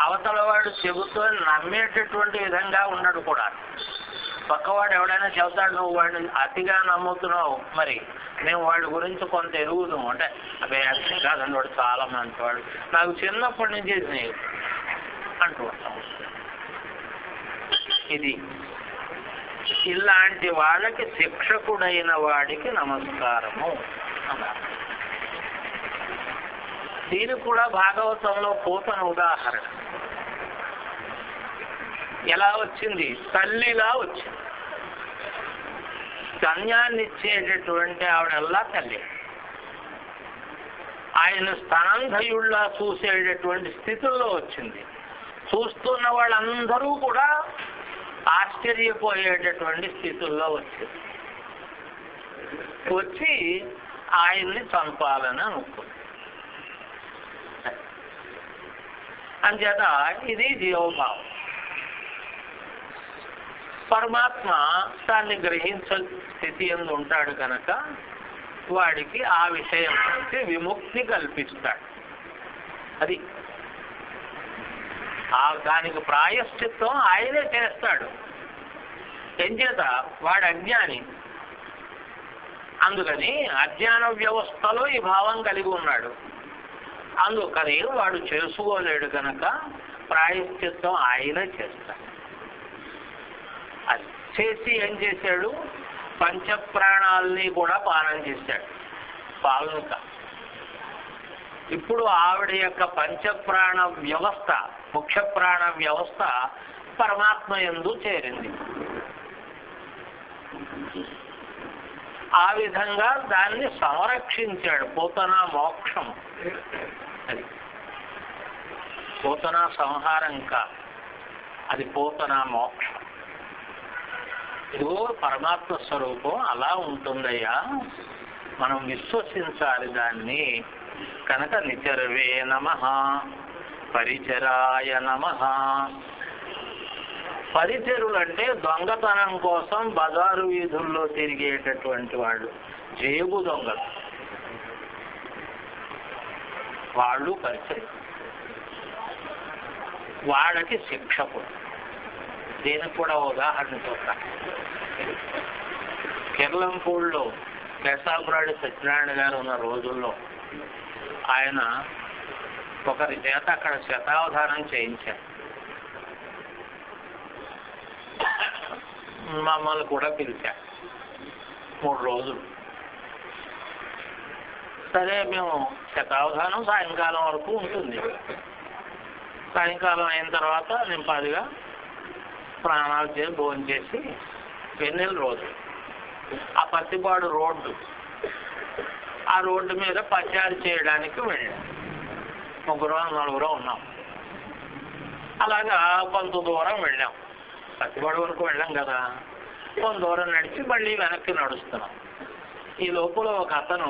అవతల వాడు చెబుతూ నమ్మేటటువంటి విధంగా ఉన్నాడు కూడా. పక్కవాడు ఎవడైనా చెబుతాడు, నువ్వు వాడిని అతిగా నమ్ముతున్నావు, మరి మేము వాడి గురించి కొంత ఎరుగుదాం అంటే అదే అర్థం కాదండి, వాడు చాలా మంచివాడు, నాకు చిన్నప్పటి నుంచి స్నేహితుడు అంటూ ఉంటాం. ఇది ఇలాంటి వాళ్ళకి శిక్షకుడైన వాడికి నమస్కారము అన్నారు. దీనికి కూడా భాగవతంలో పోతన ఉదాహరణ ఎలా వచ్చింది? తల్లిలా వచ్చింది. స్తన్యాన్ని ఇచ్చేటటువంటి ఆవిడల్లా తల్లి, ఆయన స్తనంధయుళ్లా చూసేటటువంటి స్థితుల్లో వచ్చింది. చూస్తున్న వాళ్ళందరూ కూడా ఆశ్చర్యపోయేటటువంటి స్థితుల్లో వచ్చింది. వచ్చి ఆయన్ని చంపాలని అనుకుంది. అంచేత ఇది జీవభావం. పరమాత్మ దాన్ని గ్రహించే స్థితి ఎందు ఉంటాడు కనుక వాడికి ఆ విషయం నుంచి విముక్తి కల్పిస్తాడు. అది దానికి ప్రాయశ్చిత్తం ఆయనే చేస్తాడు. ఏం చేత? వాడు అజ్ఞాని, అందుకని అజ్ఞాన వ్యవస్థలో ఈ భావం కలిగి ఉన్నాడు. అందుకని వాడు చేసుకోలేడు కనుక ప్రాయశ్చిత్తం ఆయనే చేస్తాడు. అది చేసి ఏం చేశాడు? పంచప్రాణాలని కూడా పానం చేశాడు. పాలనక ఇప్పుడు ఆవిడ యొక్క పంచప్రాణ వ్యవస్థ, ముఖ్య ప్రాణ వ్యవస్థ పరమాత్మ యందు చేరింది. ఆ విధంగా దాన్ని సంరక్షించాడు. పోతన మోక్షం, అది పోతన సంహారం కాదు, అది పోతన మోక్షం. ఇదిగో పరమాత్మ స్వరూపం అలా ఉంటుందయ్యా, మనం విశ్వసించాలి దాన్ని. కనుక నిచరవే నమః, పరిచరాయ నమః. పరిచరులు అంటే దొంగతనం కోసం బజారు వీధుల్లో తిరిగేటటువంటి వాళ్ళు, జేబు దొంగలు, వాళ్ళు పరిచయం. వాళ్ళకి శిక్షకుడు. దీనికి కూడా ఉదాహరణ చూద్దాం. కిర్లంపూడిలో కేశాపురాడి సత్యనారాయణ గారు ఉన్న రోజుల్లో ఆయన ఒకరి చేత అక్కడ శతావధానం చేయించారు. మమ్మల్ని కూడా పిలిచారు 3 రోజులు. సరే, మేము శతావధానం సాయంకాలం వరకు ఉంటుంది. సాయంకాలం అయిన తర్వాత నింపాదిగా స్నానాలు చేసి భోజనం చేసి వెన్నెల రోజు ఆ పత్తిపాడు రోడ్డు, ఆ రోడ్డు మీద పచారి చేయడానికి వెళ్ళాం. 3-4 ఉన్నాం. అలాగా కొంత దూరం వెళ్ళాం. పత్తిపాడు వరకు వెళ్ళాం కదా, కొంత దూరం నడిచి మళ్ళీ వెనక్కి నడుస్తున్నాం. ఈ లోపల ఒక అతను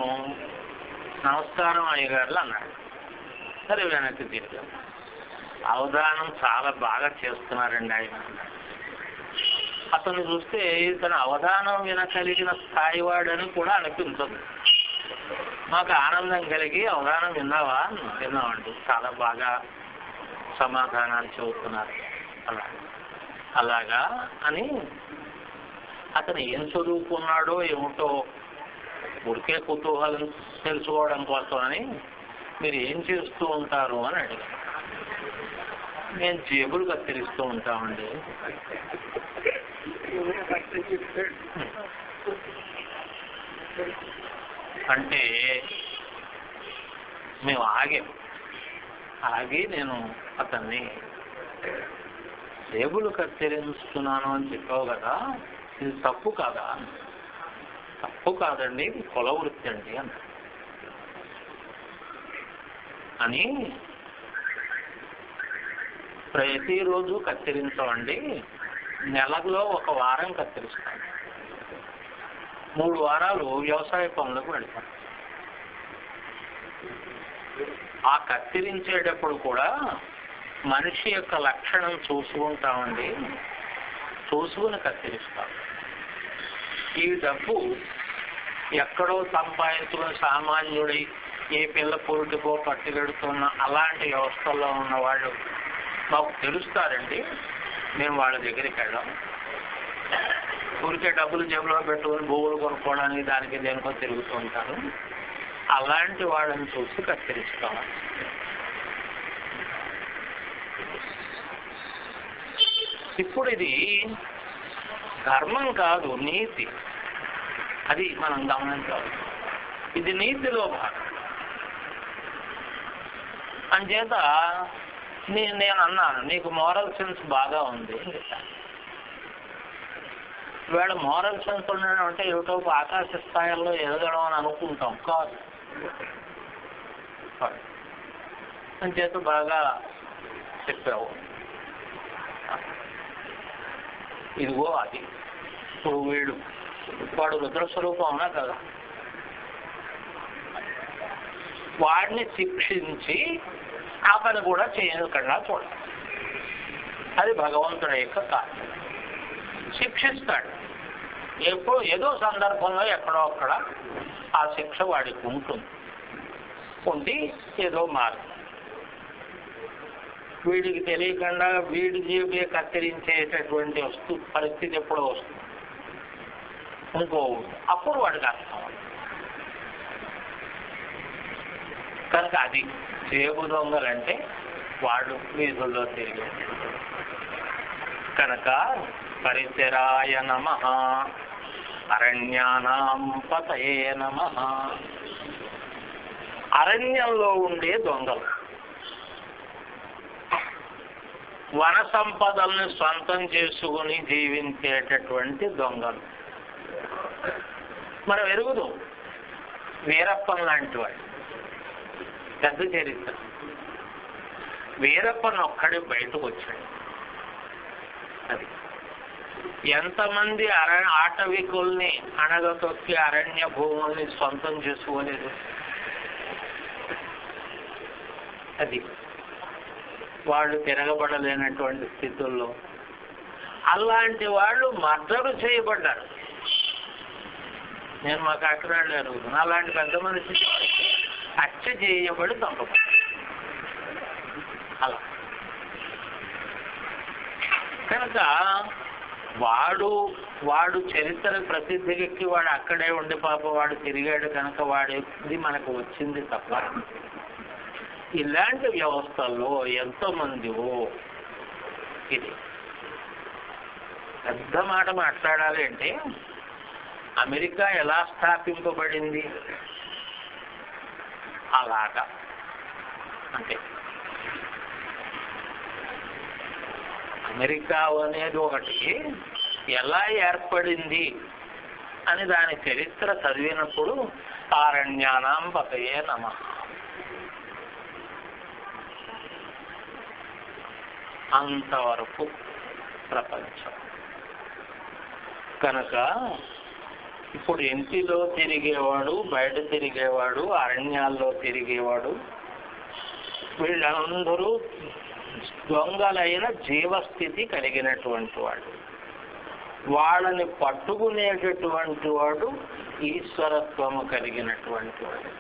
నమస్కారం అయ్యగారులు అన్నాడు. సరే, వెనక్కి తిరిగాం. అవధానం చాలా బాగా చేస్తున్నారండి ఆయన. అతను చూస్తే ఇతను అవధానం వినగలిగిన స్థాయి వాడని కూడా అనిపించదు. మాకు ఆనందం కలిగి, అవధానం విన్నావా? విన్నామండి, చాలా బాగా సమాధానాలు చెబుతున్నారు అలాగా అని. అతను ఏం చదువుకున్నాడో ఏమిటో ఉడికే కుతూహలం తెలుసుకోవడం కోసం అని, మీరు ఏం చేస్తూ ఉంటారు అని అడిగాను. నేను జేబులు కత్తిరిస్తూ ఉంటామండి. అంటే మేము ఆగి నేను అతన్ని, జేబులు కత్తిరిస్తున్నాను అని చెప్పావు కదా, ఇది తప్పు కాదా? తప్పు కాదండి, ఇది కుల వృత్తి అండి అని. ప్రతిరోజు కత్తిరించమండి, నెలలో 1 వారం కత్తిరిస్తాం. 3 వారాలు వ్యవసాయ పనులకు వెళ్తాం. ఆ కత్తిరించేటప్పుడు కూడా మనిషి యొక్క లక్షణం చూసుకుంటామండి, చూసుకుని కత్తిరిస్తాం. ఈ డబ్బు ఎక్కడో సంపాదించుకుని సామాన్యుడి ఏ పిల్ల పురుటికో పట్టుకెడుతున్న అలాంటి వ్యవస్థల్లో ఉన్న వాళ్ళు మాకు తెలుస్తారండి. మేము వాళ్ళ దగ్గరికి వెళ్ళాం. ఊరికే డబ్బులు జేబులో పెట్టుకుని భూములు కొనుక్కోవడానికి దానికి దేనికో తిరుగుతూ ఉంటారు. అలాంటి వాళ్ళని చూసి కత్తిరించుకోవాలి. ఇప్పుడు ఇది ధర్మం కాదు, నీతి. అది మనం గమనించాలి. ఇది నీతిలో భాగం. అంచేత నేను అన్నాను, నీకు మోరల్ సెన్స్ బాగా ఉంది అని చెప్పాను. ఇవాళ మోరల్ సెన్స్ ఉండడం అంటే ఏమిటో ఆకాశ స్థాయిల్లో ఎదగడం అని అనుకుంటాం కాదు. అంచేత బాగా చెప్పావు. ఇదిగో అది. ఇప్పుడు వాడు రుద్రస్వరూపం ఉన్నా కదా, వాడిని శిక్షించి ఆ పని కూడా చేయకుండా చూడాలి. అది భగవంతుడి యొక్క కార్యం. శిక్షిస్తాడు. ఎప్పుడు ఏదో సందర్భంలో ఎక్కడో అక్కడ ఆ శిక్ష వాడికి ఉంటుంది. ఉండి ఏదో మార్పు వీడికి తెలియకుండా వీడి జీవికే కత్తిరించేటటువంటి పరిస్థితి ఎప్పుడో వస్తుంది. ఇంకో అప్పుడు వాడికి అర్థం. కనుక అది జేబు దొంగలంటే వాడు వీధుల్లో తిరిగాడు. కనుక పరిసరాయ నమః, అరణ్యానాం పతయే నమః. అరణ్యంలో ఉండే దొంగలు, వన సంపదల్ని సొంతం చేసుకుని జీవించేటటువంటి దొంగలు. మనం ఎరుగుదు వీరప్పన్ లాంటి వాడు, పెద్ద చరిత్ర. వీరప్పన్ ఒక్కడే బయటకు వచ్చాడు. అది ఎంతమంది ఆటవికుల్ని అణగతొక్కి అరణ్య భూముల్ని సొంతం చేసుకోలేదు. అది వాళ్ళు తిరగబడలేనటువంటి స్థితుల్లో అలాంటి వాళ్ళు మర్డరు చేయబడ్డారు. నేను మా కాకినాడలో అడుగుతున్నాను, అలాంటి పెద్ద మనిషి హత్య చేయబడి చంపబడ్డారు. అలా కనుక వాడు చరిత్ర ప్రసిద్ధికి వాడు అక్కడే ఉండి పాప వాడు తిరిగాడు కనుక వాడి మనకు వచ్చింది తప్ప ఇలాంటి వ్యవస్థల్లో ఎంతో మందివో. ఇది పెద్ద మాట మాట్లాడాలి అంటే అమెరికా ఎలా స్థాపింపబడింది అలాగా. అంటే అమెరికా అనేది ఒకటి ఎలా ఏర్పడింది అని దాని చరిత్ర చదివినప్పుడు అరణ్యానాం పతయే నమః. అంతవరకు ప్రపంచం. కనుక ఇప్పుడు ఇంటిలో తిరిగేవాడు, బయట తిరిగేవాడు, అరణ్యాల్లో తిరిగేవాడు, వీళ్ళందరూ దొంగలైన జీవస్థితి కలిగినటువంటి వాడు. వాళ్ళని పట్టుకునేటటువంటి వాడు ఈశ్వరత్వము కలిగినటువంటి వాడు.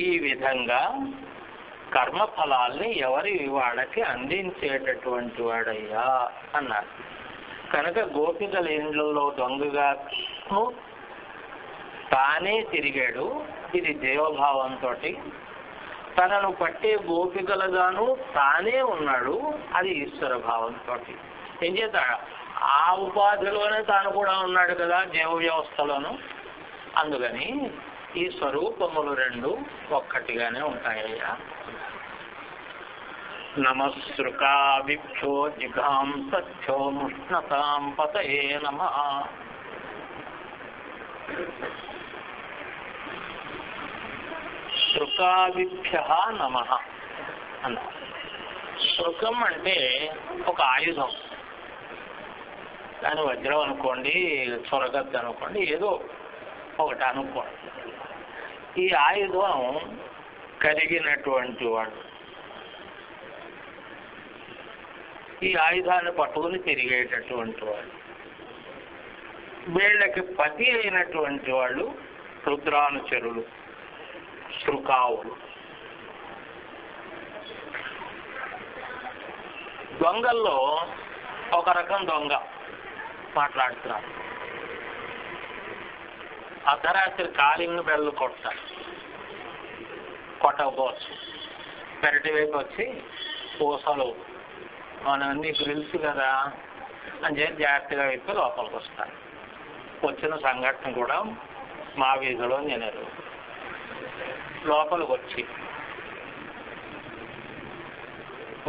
ఈ విధంగా కర్మఫలాల్ని ఎవరి వాళ్ళకి అందించేటటువంటి వాడయ్యా అన్నారు. కనుక గోపికల ఇండ్లలో దొంగగా తానే తిరిగాడు. ఇది జీవభావంతో. తనను పట్టే గోపికలుగాను తానే ఉన్నాడు. అది ఈశ్వర భావంతో. ఏం చేత ఆ ఉపాధిలోనే తాను కూడా ఉన్నాడు కదా జీవ వ్యవస్థలోను. అందుకని ఈ స్వరూపములు రెండు ఒక్కటిగానే ఉంటాయ్యా. నమస్సృకాభిక్షో జిఘాం సఖ్యో ముష్ణతాం పతయే నమః. శృకాభిభ్యః నమః అన్నారు. శృకం అంటే ఒక ఆయుధం. దాని వజ్రం అనుకోండి, చొరగద్దు అనుకోండి, ఏదో ఒకటి అనుకోండి. ఈ ఆయుధం కలిగినటువంటి వాడు ఈ ఆయుధాన్ని పట్టుకుని తిరిగేటటువంటి వాడు. వీళ్ళకి పతి అయినటువంటి వాళ్ళు రుద్రానుచరులు, శృకావులు. దొంగల్లో ఒక రకం దొంగ మాట్లాడుతున్నారు. అర్ధరాత్రి కాలింగ్ బెల్లు కొట్టకపోవచ్చు. పెరటి వైపు వచ్చి పూసలు మనన్నీ గ్రిల్స్ కదా అని చెప్పి జాగ్రత్తగా వైపు లోపలికి వస్తాను. వచ్చిన సంఘటన కూడా మా వీధిలో నేను లోపలికి వచ్చి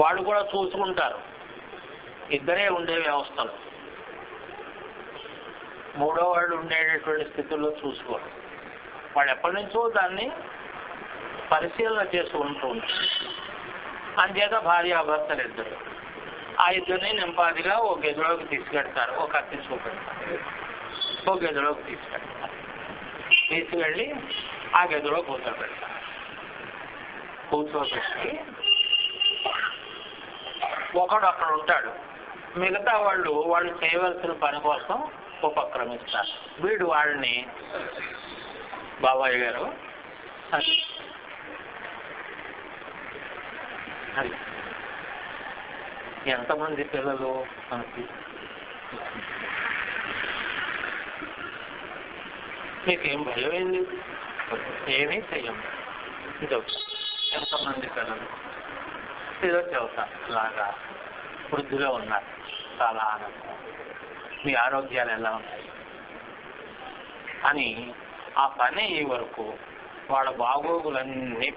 వాళ్ళు కూడా చూసుకుంటారు. ఇద్దరే ఉండే వ్యవస్థలు, మూడో వాళ్ళు ఉండేటటువంటి స్థితిలో చూసుకోరు. వాళ్ళు ఎప్పటి నుంచో దాన్ని పరిశీలన చేసుకుంటూ ఉంటారు. అంచేత భార్యాభర్తలు ఇద్దరు ఆ ఇద్దరిని నింపాదిగా ఓ గదిలోకి తీసుకెడతారు. ఒక కత్తి చూపెడతారు, ఓ గదిలోకి తీసుకెళ్ళి ఆ గదిలో కూర్చోబెడతారు. కూర్చోబెట్టి ఒకడు అక్కడ ఉంటాడు, మిగతా వాళ్ళు చేయవలసిన పని కోసం ఉపక్రమిస్తారు. వీడు వాళ్ళని బాబాయ్ గారు ఎంతమంది పిల్లలు మనకి, మీకేం భయం ఏంది, ఏమీ చెయ్యం, ఎంతమంది పిల్లలు ఇదో చెబుతా. అలాగా వృద్ధిలో ఉన్నారు, చాలా ఆనందం, మీ ఆరోగ్యాలు ఎలా ఉన్నాయి అని ఆ పని ఈ వరకు వాళ్ళ బాగోగులన్నీ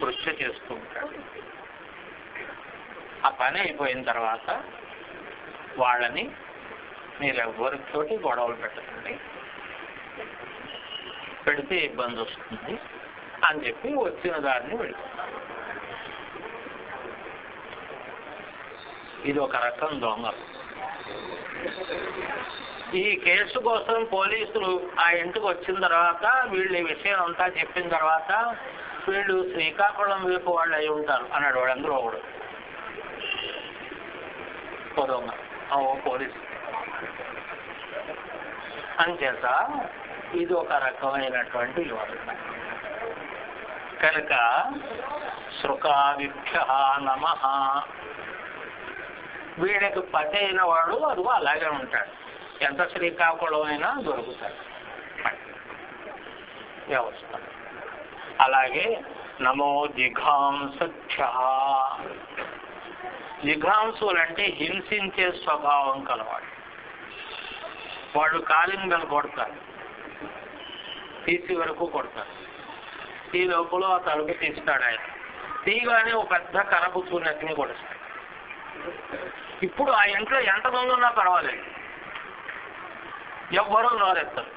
కృషి చేస్తూ ఉంటాడు. ఆ పని అయిపోయిన తర్వాత వాళ్ళని మీరు ఎవరితోటి గొడవలు పెట్టకండి, పెడితే ఇబ్బంది వస్తుంది అని చెప్పి వచ్చిన దారిని వెళ్ళిపోతారు. ఇది ఒక రకం దొంగలు. ఈ కేసు కోసం పోలీసులు ఆ ఇంటికి వచ్చిన తర్వాత వీళ్ళు ఈ విషయం అంతా చెప్పిన తర్వాత వీళ్ళు శ్రీకాకుళం వైపు వాళ్ళు అయి ఉంటారు అన్నాడు వాళ్ళందరూ. ఒకడు దొంగ పోలీసు అంచేత ఇది ఒక రకమైనటువంటి యోచన. కనుక శృకాదిభ్య నమః, వీడికి పతి అయిన వాడు అదిగో అలాగే ఉంటాడు, ఎంత శ్రీకాకుళం అయినా దొరుకుతాడు వ్యవస్థ. అలాగే నమో జిఘాంసభ్య, జిఘాంసులంటే హింసించే స్వభావం కలవాడు. వాళ్ళు కాలింగ్ బెల్ కొడతారు, తీసి వరకు కొడతారు. ఈ లోపల ఆ తలుపు తీస్తాడు ఆయన, తీయగానే ఒక పెద్ద కరపుచ్చుకుని నెత్తిని కొడుస్తాడు. ఇప్పుడు ఆ ఇంట్లో ఎంతమంది ఉన్నా పర్వాలేదు, ఎవ్వరూ నోరెత్తారు.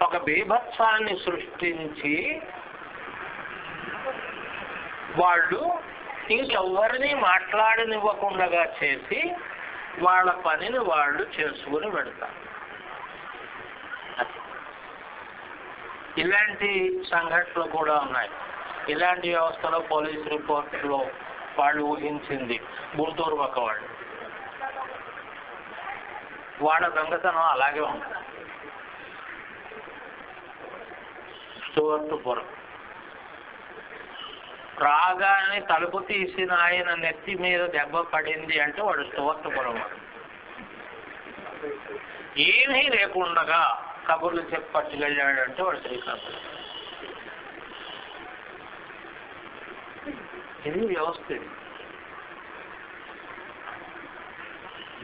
ఒక బీభత్సాన్ని సృష్టించి వాళ్ళు ఇంకెవ్వరిని మాట్లాడనివ్వకుండా చేసి వాళ్ళ పనిని వాళ్ళు చేసుకుని పెడతారు. ఇలాంటి సంఘటనలు కూడా ఉన్నాయి. ఇలాంటి వ్యవస్థలో పోలీస్ రిపోర్ట్లో వాళ్ళు ఊహించింది గుంటూరు పక్క వాళ్ళ దొంగతనం అలాగే ఉంటుంది. స్టోర్పురం రాగానే తలుపు తీసిన ఆయన నెత్తి మీద దెబ్బ పడింది అంటే వాడు స్టోర్పురం వాడు. ఏమీ లేకుండగా కబుర్లు చెప్పి పట్టుకెళ్ళాడు అంటే వాడు శ్రీకాకుళం. ఇది వ్యవస్థ.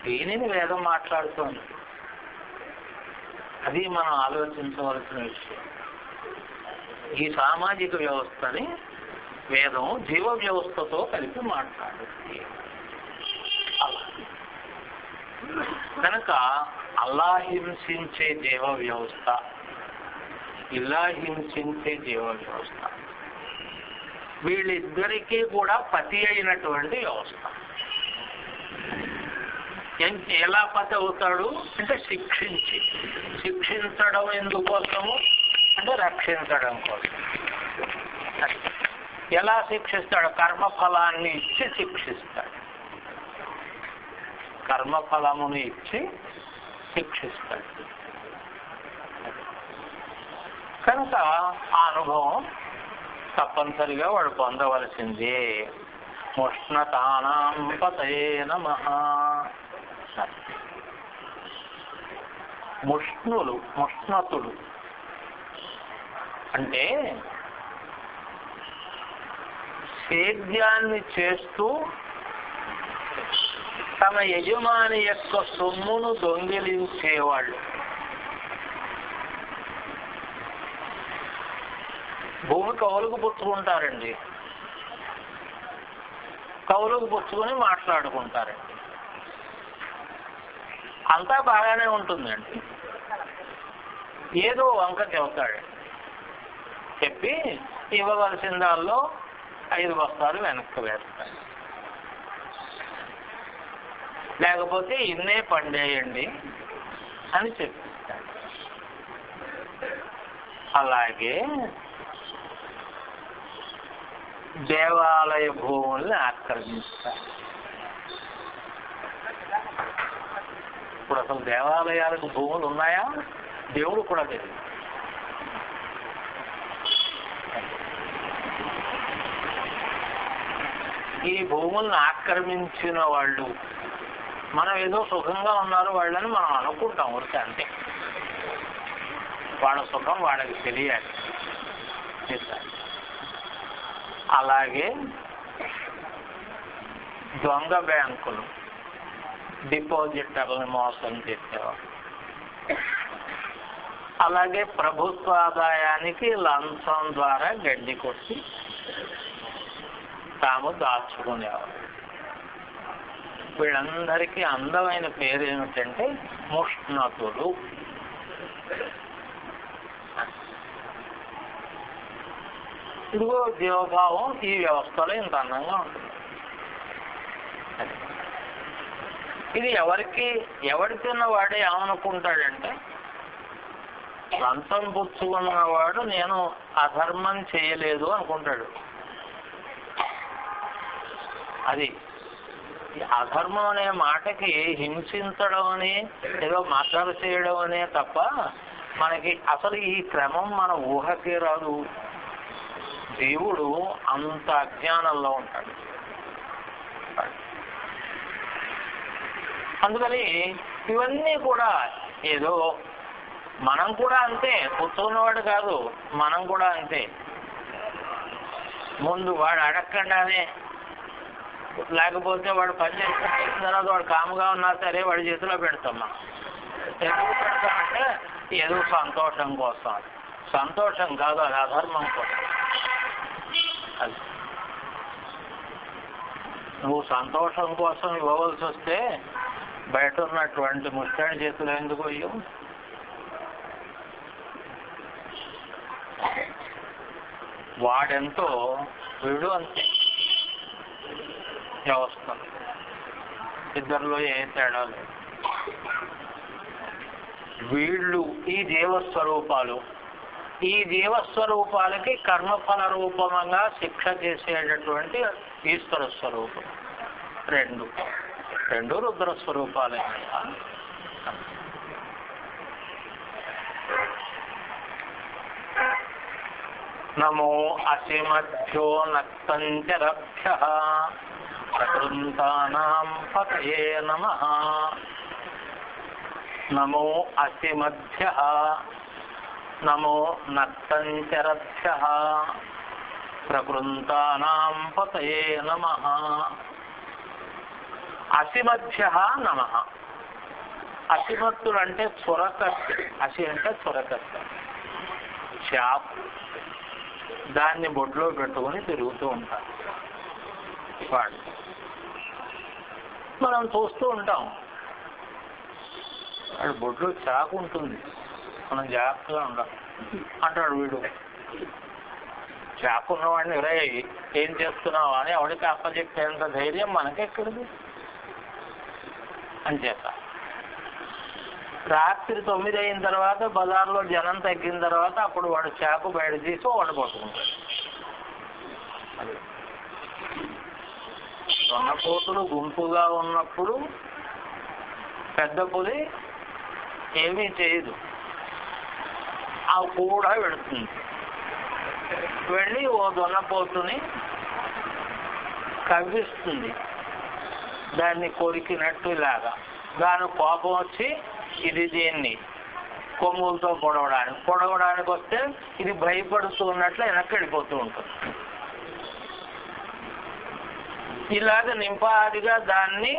దీనిని వేదం మాట్లాడుతోంది. అది మనం ఆలోచించవలసిన విషయం. ఈ సామాజిక వ్యవస్థని వేదం జీవ వ్యవస్థతో కలిపి మాట్లాడుతుంది. కనుక అల్లా హింసించే జీవ వ్యవస్థ, ఇలా హింసించే జీవ వ్యవస్థ, వీళ్ళిద్దరికీ కూడా పతి అయినటువంటి వ్యవస్థ. ఎలా పతి అవుతాడు అంటే శిక్షించడం ఎందుకోసము అంటే రక్షించడం కోసం. ఎలా శిక్షిస్తాడు? కర్మఫలాన్ని ఇచ్చి శిక్షిస్తాడు. కర్మఫలమును ఇచ్చి శిక్షిస్తాడు. కనుక ఆ అనుభవం తప్పనిసరిగా వాడు పొందవలసిందే. ఉష్ణతానాం పతయే నమః. ముష్ణతుడు అంటే సేద్యాన్ని చేస్తూ తమ యజమాని యొక్క సొమ్మును దొంగిలించేవాళ్ళు. భూమి కౌలుకు పుచ్చుకుంటారండి, కౌలుకు పుచ్చుకొని మాట్లాడుకుంటారండి, అంతా బాగానే ఉంటుందండి. ఏదో వంక చెబుతాడు, చెప్పి ఇవ్వవలసిన దానిలో 5 బస్తాలు వెనక్కి వేస్తాడు, లేకపోతే ఇన్నే పండేయండి అని చెప్పిస్తాడు. అలాగే దేవాలయ భూముల్ని ఆక్రమిస్తారు. ఇప్పుడు అసలు దేవాలయాలకు భూములు ఉన్నాయా? దేవుడు కూడా తెలియదు. ఈ భూములను ఆక్రమించిన వాళ్ళు మనం ఏదో సుఖంగా ఉన్నారు వాళ్ళని మనం అనుకుంటాం ఊరికే, అంతే. వాళ్ళ సుఖం వాళ్ళకి తెలియాలి. అలాగే దొంగ బ్యాంకులు డిపాజిటర్లను మోసం చేసేవారు. అలాగే ప్రభుత్వ ఆదాయానికి లంచం ద్వారా గడ్డి కొట్టి తాము దాచుకునేవారు. వీళ్ళందరికీ అందమైన పేరు ఏమిటంటే ముష్ణతులు. ఇదిగో జీవభావం ఈ వ్యవస్థలో ఇంత అందంగా ఉంటుంది. ఇది ఎవరి తిన్నవాడే ఏమనుకుంటాడంటే, లంచం పుచ్చుకున్నవాడు నేను అధర్మం చేయలేదు అనుకుంటాడు. అది అధర్మం అనే మాటకి హింసించడం అని ఏదో మాట్లాడ చేయడం అనే తప్ప మనకి అసలు ఈ క్రమం మన ఊహకే రాదు. దేవుడు అంత అజ్ఞానంలో ఉంటాడు. అందుకని ఇవన్నీ కూడా ఏదో మనం కూడా అంతే, పుచ్చుకున్నవాడు కాదు, మనం కూడా అంతే. ముందు వాడు అడగకుండానే, లేకపోతే వాడు పని చేసుకున్న తర్వాత వాడు కాముగా ఉన్నా సరే వాడి చేతిలో పెడతాం. మనం ఎందుకు పెడతామంటే ఏదో సంతోషం కోసం. సంతోషం కాదు, అది అధర్మం కోసం. అది నువ్వు సంతోషం కోసం ఇవ్వవలసి వస్తే బయట ఉన్నటువంటి ముష్టాడి చేతులు ఎందుకు ఇవ్వవు? వాడెంతో వీడు అంతే. వ్యవస్థ ఇద్దరిలో ఏ తేడా లేదు. వీళ్ళు ఈ జీవస్వరూపాలు, ఈ జీవస్వరూపాలకి కర్మఫల రూపంగా శిక్ష చేసేటటువంటి ఈశ్వర స్వరూపం. రెండు రుద్ర స్వరూపాలే. నమో అసిమధ్యో నక్తంచరభ్యః ప్రకృంతానాం పతయే నమః. నమో అసిమధ్యః నమో నక్తంచరభ్యః ప్రకృంతానాం పతయే నమః. అసిమధ్యః నమః. అసిమత్తులు అంటే చురకత్తి. అసి అంటే చురకత్తి, చాప్. దాన్ని బొడ్లో పెట్టుకుని తిరుగుతూ ఉంటారు వాడు. మనం చూస్తూ ఉంటాం, వాడు బొడ్లో చాకు ఉంటుంది, మనం జాగ్రత్తగా ఉండాలి అంటాడు వీడు. చాకు ఉన్నవాడిని రే ఏం చేస్తున్నావు అని ఎవరికి అప్పచెప్పేంత ధైర్యం మనకెక్కడిది అని చేత. రాత్రి 9 అయిన తర్వాత బజార్లో జనం తగ్గిన తర్వాత అప్పుడు వాడు చాకు బయట తీసి వాడు పట్టుకుంటాడు. దొన్నపోతులు గుంపుగా ఉన్నప్పుడు పెద్ద పులి ఏమీ చేయదు, అవి కూడా వెళుతుంది. వెళ్ళి ఓ దొన్నపోతుని కవ్విస్తుంది, దాన్ని కొరికినట్టు ఇలాగా. దాని కోపం వచ్చి ఇది దీన్ని కొమ్ములతో పొడవడానికి వస్తే ఇది భయపడుతూ ఉన్నట్లు వెనక్కి వెళ్ళిపోతూ ఉంటుంది. ఇలాగ నింపాదిగా దాన్ని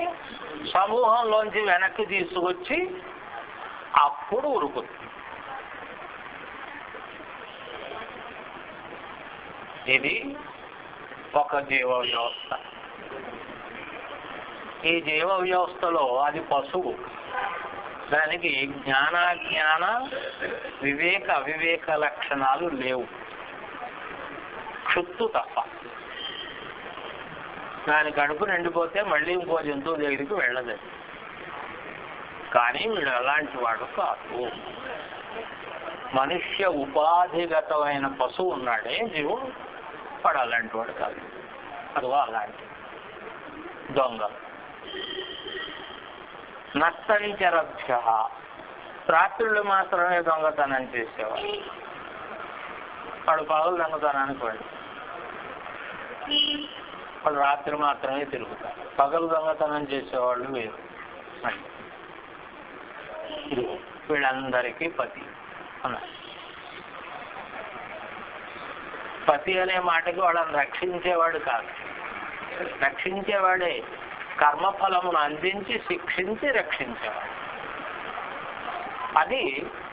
సమూహంలోంచి వెనక్కి తీసుకొచ్చి అప్పుడు ఉరుకుతుంది. ఇది ఒక జీవ వ్యవస్థ. ఈ జీవ వ్యవస్థలో అది పశువు. దానికి జ్ఞానాజ్ఞాన వివేక అవివేక లక్షణాలు లేవు, క్షుత్తు తప్ప. దాని కడుపు నిండిపోతే మళ్ళీ ఇంకో జంతువు దగ్గరికి వెళ్ళదు. కానీ వీడు అలాంటి వాడు కాదు. మనుష్య ఉపాధిగతమైన పశువు ఉన్నాడే జీవుడు, వాడు అలాంటి వాడు కాదు. అదిగో అలాంటి దొంగ. నష్టంచరభ్య, రాత్రులు మాత్రమే దొంగతనం చేసేవాడు. వాడు పగలు దొంగతనానికి వాడు రాత్రి మాత్రమే తిరుగుతారు. పగలు దొంగతనం చేసేవాళ్ళు వేరు. వీళ్ళందరికీ పతి అన్నారు. పతి అనే మాటకి వాళ్ళని రక్షించేవాడు కాదు, రక్షించేవాడే. కర్మఫలమును అందించి శిక్షించి రక్షించేవాడు. అది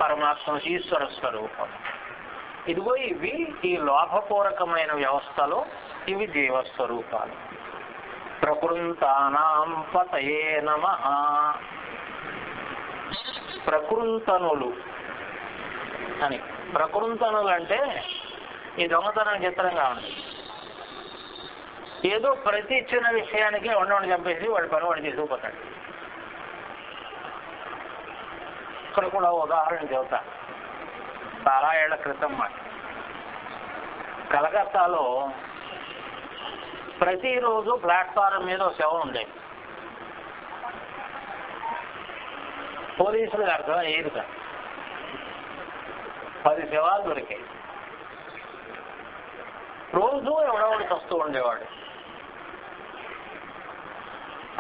పరమాత్మ ఈశ్వర స్వరూపం. ఇదిగో ఇవి ఈ లోభపూర్వకమైన వ్యవస్థలో ఇవి జీవస్వరూపాలు. ప్రకృంతానాం పతయే నమః. ప్రకృంతనులు అని. ప్రకృంతనులు అంటే ఈ దొంగతనం చిత్రంగా ఉంది. ఏదో ప్రతి చిన్న విషయానికి వండవని చంపేసి వాడి పని వాడు చేసుకుపోతాడు. ఇక్కడ కూడా ఉదాహరణ చెబుతా. చాలా ఏళ్ల క్రితం మాట. కలకత్తాలో ప్రతిరోజు ప్లాట్ఫారం మీద ఒక శవం ఉండేది. పోలీసులకు అర్థం అయ్యేది కాదు. 10 శవాలు దొరికాయి. రోజు ఎవడెవడు వస్తూ ఉండేవాడు.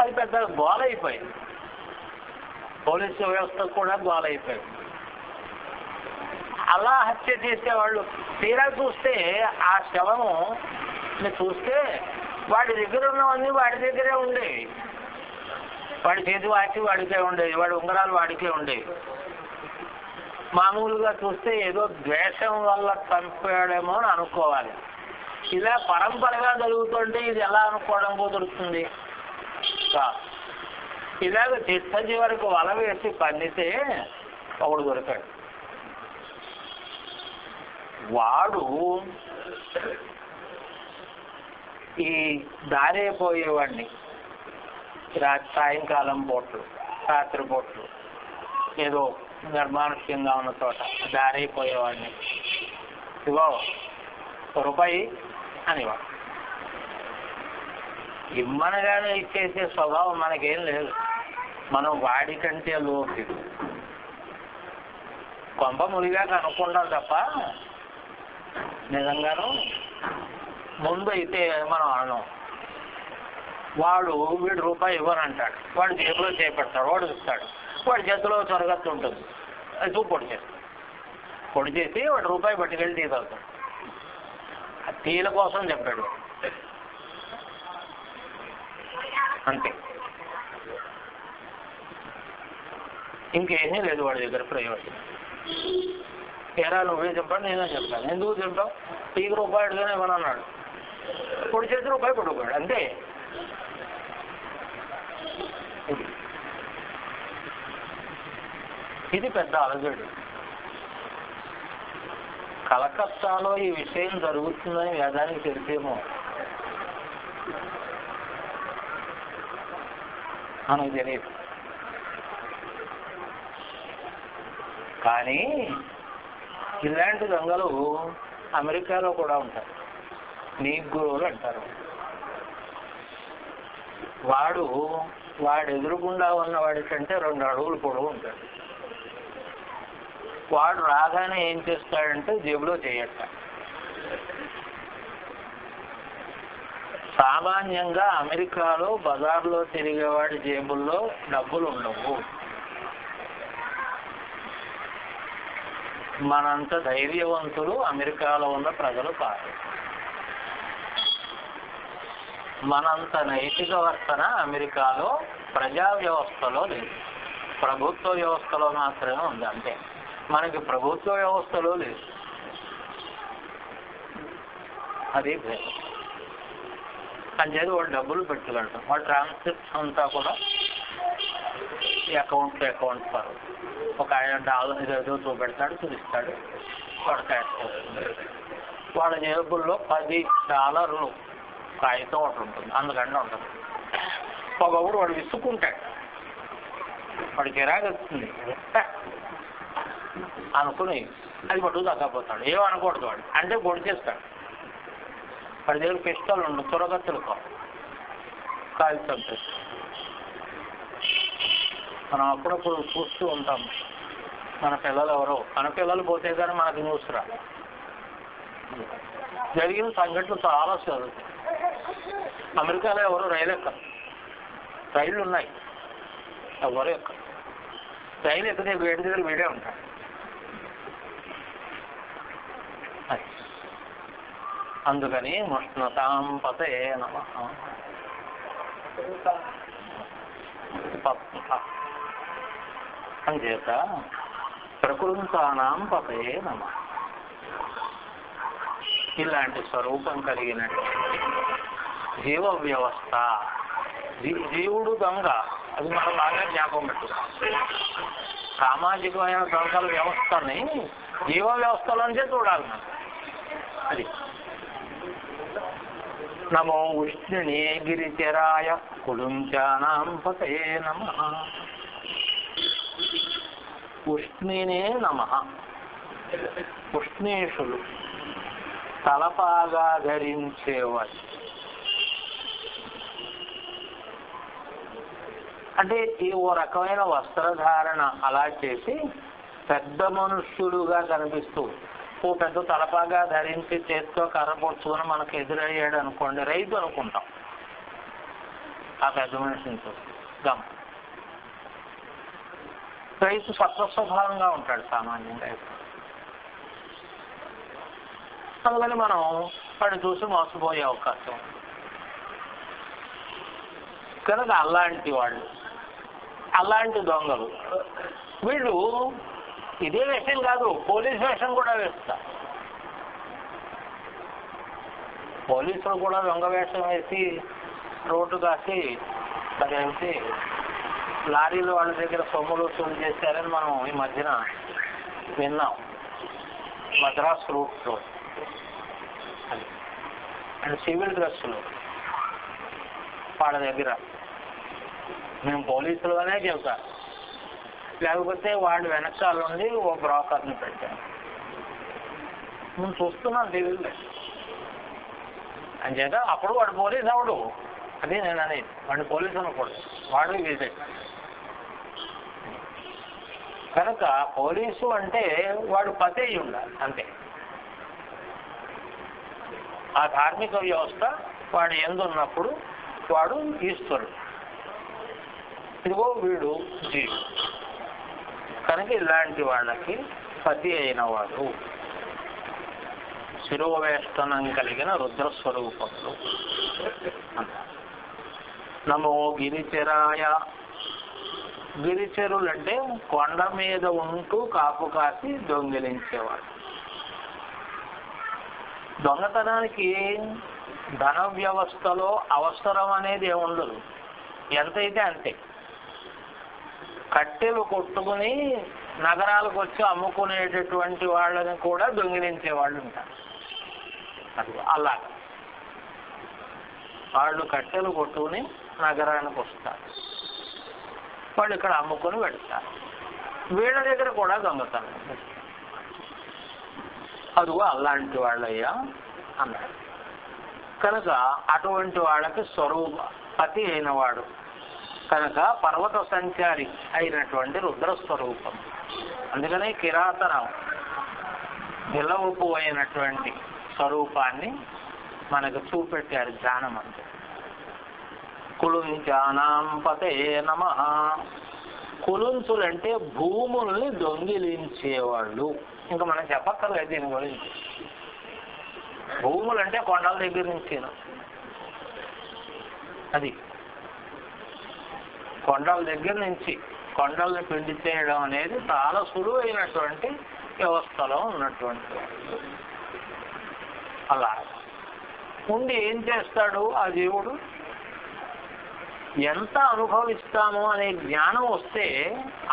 అది పెద్ద గోల అయిపోయింది. పోలీసు వ్యవస్థ కూడా గోల అయిపోయింది. అలా హత్య చేసేవాళ్ళు తీరా చూస్తే ఆ శవము చూస్తే వాడి దగ్గర ఉన్నవన్నీ వాడి దగ్గరే ఉండేవి. వాడి చేతి వాచి వాడికే ఉండేది, వాడి ఉంగరాలు వాడికే ఉండేవి. మామూలుగా చూస్తే ఏదో ద్వేషం వల్ల చంపాడేమో అని అనుకోవాలి. ఇలా పరంపరగా జరుగుతుంటే ఇది ఎలా అనుకోవడం కుదురుతుంది? ఇలాగ చిట్ట చివరికి వల వేసి పన్నితే ఒకడు దొరికాడు. వాడు ఈ దారైపోయేవాడిని సాయంకాలం పూట్లు, రాత్రి పూట్లు ఏదో నిర్మానుష్యంగా ఉన్న చోట దారైపోయేవాడిని ఇవో రూపాయి అనివాడు. ఇమ్మనగానే ఇచ్చేసే స్వభావం మనకేం లేదు. మనం వాడికంటే లోకి కొంప ములిగాక అనుకుంటాం తప్ప నిజంగాను ముందు అయితే మనం అనం. వాడు వీడు రూపాయి ఇవ్వనంటాడు, వాడు జేబులో చేపెడతాడు, వాడు ఇస్తాడు, వాడి చేతిలో చొరగత్తు ఉంటుంది, అది చూపు పొడి చేస్తాడు. పొడి చేసి వాడు రూపాయి పట్టుకెళ్ళి తీసవుతాడు. ఆ తీల కోసం చెప్పాడు అంతే. ఇంకేమీ లేదు వాడి దగ్గర ప్రయోజనం. ఎరా నువ్వే చెప్పండి, నేనే చెప్తాను. ఎందుకు చెప్తావు? టీకి రూపాయి అడిగానే ఇవ్వనన్నాడు, పొడి చేసి రూపాయి పట్టుకోడు అంతే. ఇది పెద్ద అలజడి. కలకత్తాలో ఈ విషయం జరుగుతుందని వేదానికి తెలిసేమో మనకు తెలియదు. కానీ ఇలాంటి దొంగలు అమెరికాలో కూడా ఉంటారు. నీగ్రోలు అంటారు. వాడు ఎదురుగుండా ఉన్నవాడి కంటే 2 అడుగులు పొడవు ఉంటాడు. వాడు రాగానే ఏం చేస్తాడంటే జేబులో చేయట. సామాన్యంగా అమెరికాలో బజార్లో తిరిగేవాడి జేబుల్లో డబ్బులు ఉండవు. మనంత ధైర్యవంతులు అమెరికాలో ఉన్న ప్రజలు కాదు. మనంత నైతిక వర్తన అమెరికాలో ప్రజా వ్యవస్థలో లేదు. ప్రభుత్వ వ్యవస్థలో మాత్రమే ఉంది. అంతే. మనకి ప్రభుత్వ వ్యవస్థలో లేదు. అది భేదం. అంచేది వాడు డబ్బులు పెట్టుకెళ్తాం. వాడు ట్రాన్స్క్రిప్ట్స్ అంతా కూడా అకౌంట్ పర్ ఒక $1 ఏదో చూపెడతాడు, చూపిస్తాడు, వాడు క్యాష్ చేస్తుంది. వాళ్ళ జేబుల్లో $10 కాగితం ఒకటి ఉంటుంది, అందుకని ఉంటుంది. ఒకప్పుడు వాడు విసుక్కుంటాడు, వాడికి ఎరాగొస్తుంది అనుకుని అది పట్టుకు తగ్గపోతాడు. ఏమనకూడదు వాడు అంటే పొడి చేస్తాడు. వాడి దగ్గర పిస్టల్ ఉండదు, త్వరగత్తులు కాలు చంపేస్తాడు. మనం అప్పుడప్పుడు చూస్తూ ఉంటాం. మన పిల్లలు ఎవరో మన పిల్లలు పోతే కానీ మనకు న్యూస్ రా. జరిగిన సంఘటనలు చాలా జరుగుతాయి. అమెరికాలో ఎవరు రైలు ఎక్కరు. రైళ్లు ఉన్నాయి, ఎవరు ఎక్కరు. రైలు ఎక్కితే వేడి దగ్గర వేడే ఉంటాయి. అందుకని ఉష్ణతాం పతే నమః. అంచేత ప్రకృతానాం పతే నమః. ఇలాంటి స్వరూపం కలిగినట్టు జీవ వ్యవస్థ. జీవుడు దొంగ, అది మనం బాగా జ్ఞాపకం పెట్టుకోవాలి. సామాజికమైన దొంగల వ్యవస్థని జీవ వ్యవస్థలోంచే చూడాలి మనం. అది నమో విష్ణునే గిరిచరాయ కుడుంచానాం పతే నమః. ఉష్ణినే నమః. ఉష్ణేషులు తలపాగా ధరించేవాడు. అంటే ఈ ఓ రకమైన వస్త్రధారణ అలా చేసి పెద్ద మనుష్యుడుగా కనిపిస్తూ ఓ పెద్ద తలపాగా ధరించి చేత్తో కర్ర పొడుచుకొని మనకు ఎదురయ్యాడు అనుకోండి, రైతు అనుకుంటాం. ఆ పెద్ద మనిషిని గమ రైతు సత్వస్వభావంగా ఉంటాడు సామాన్యంగా. అందుకని మనం వాడిని చూసి మోసపోయే అవకాశం. కనుక అలాంటి వాళ్ళు, అలాంటి దొంగలు వీళ్ళు ఇదే వేషం కాదు, పోలీస్ వేషం కూడా వేస్తారు. పోలీసులు కూడా దొంగ వేషం వేసి రోడ్డు కాసి అదేమిటి లారీలు వాళ్ళ దగ్గర సొమ్ములు వసూలు చేశారని మనం ఈ మధ్యన విన్నాం. మద్రాస్ రూట్లో అండ్ సివిల్ డ్రెస్సులు వాళ్ళ దగ్గర మేము పోలీసులు అనే చెబుతారు. లేకపోతే వాళ్ళు వెనకాల నుండి ఓ బ్రోకర్ని పెట్టారు. నేను చూస్తున్నాను టీవీలో. అంచేత అప్పుడు వాడు పోలీసు అవడు, అది నేను అనేది. వాడిని పోలీసు అనకూడదు, వాడు వీడే. కనుక పోలీసు అంటే వాడు పతే ఉండాలి అంతే. ఆ ధార్మిక వ్యవస్థ వాడు ఎందున్నప్పుడు వాడు ఈశ్వరుడు, ఇదిగో వీడు జీవుడు. కనుక ఇలాంటి వాళ్ళకి పతి అయిన వాడు శిరోవేష్టనం కలిగిన రుద్రస్వరూపములు. నమో గిరిచరాయ. గిరిచరులంటే కొండ మీద ఉంటూ కాపు కాసి దొంగిలించేవాడు. దొంగతనానికి ధన వ్యవస్థలో అవసరం అనేది ఏముండదు, ఎంతైతే అంతే. కట్టెలు కొట్టుకుని నగరాలకు వచ్చి అమ్ముకునేటటువంటి వాళ్ళని కూడా దొంగిలించే వాళ్ళు ఉంటారు. అలాగా వాళ్ళు కట్టెలు కొట్టుకుని నగరానికి వస్తారు, వాళ్ళు ఇక్కడ అమ్ముకొని పెడతారు. వీళ్ళ దగ్గర కూడా దొంగతనం. అదిగో అలాంటి వాళ్ళయ్యా అన్నాడు. కనుక అటువంటి వాళ్ళకి స్వరూప పతి అయిన వాడు కనుక పర్వత సంచారి అయినటువంటి రుద్రస్వరూపం. అందుకనే కిరాతనం నిలవపు అయినటువంటి స్వరూపాన్ని మనకు చూపెట్టారు ధ్యానం అంటే. కులుంచానాం పతే నమః. కులుంచులంటే భూముల్ని దొంగిలించేవాళ్ళు. ఇంకా మనం చెప్పక్కర్లేదు దీని గురించి. భూములంటే కొండల దగ్గర నుంచి, అది కొండల దగ్గర నుంచి కొండల్ని పిండి చేయడం అనేది చాలా సులువైనటువంటి వ్యవస్థలో ఉన్నటువంటి అలా ఉండి ఏం చేస్తాడు ఆ జీవుడు? ఎంత అనుభవిస్తాము అనే జ్ఞానం వస్తే,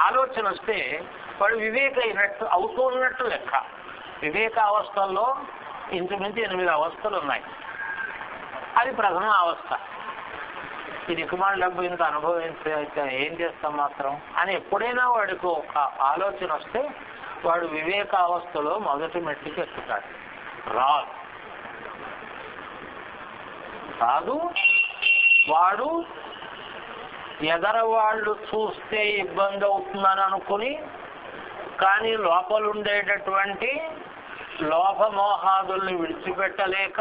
ఆలోచన వస్తే వాడు వివేక అయినట్టు అవుతూ ఉన్నట్టు లెక్క. వివేక అవస్థల్లో ఇంచుమించు 8 అవస్థలు ఉన్నాయి. అది ప్రథమ అవస్థ. ఇది కుమార్ డబ్బు ఇంత అనుభవించే ఏం చేస్తాం మాత్రం అని ఎప్పుడైనా వాడికి ఒక ఆలోచన వస్తే వాడు వివేక అవస్థలో మొదటి మెట్టుకు ఎక్కుతాడు. రాదు వాడు ఎదరవాళ్ళు చూస్తే ఇబ్బంది అవుతుందని అనుకుని, కానీ లోపలుండేటటువంటి లోపమోహాదుల్ని విడిచిపెట్టలేక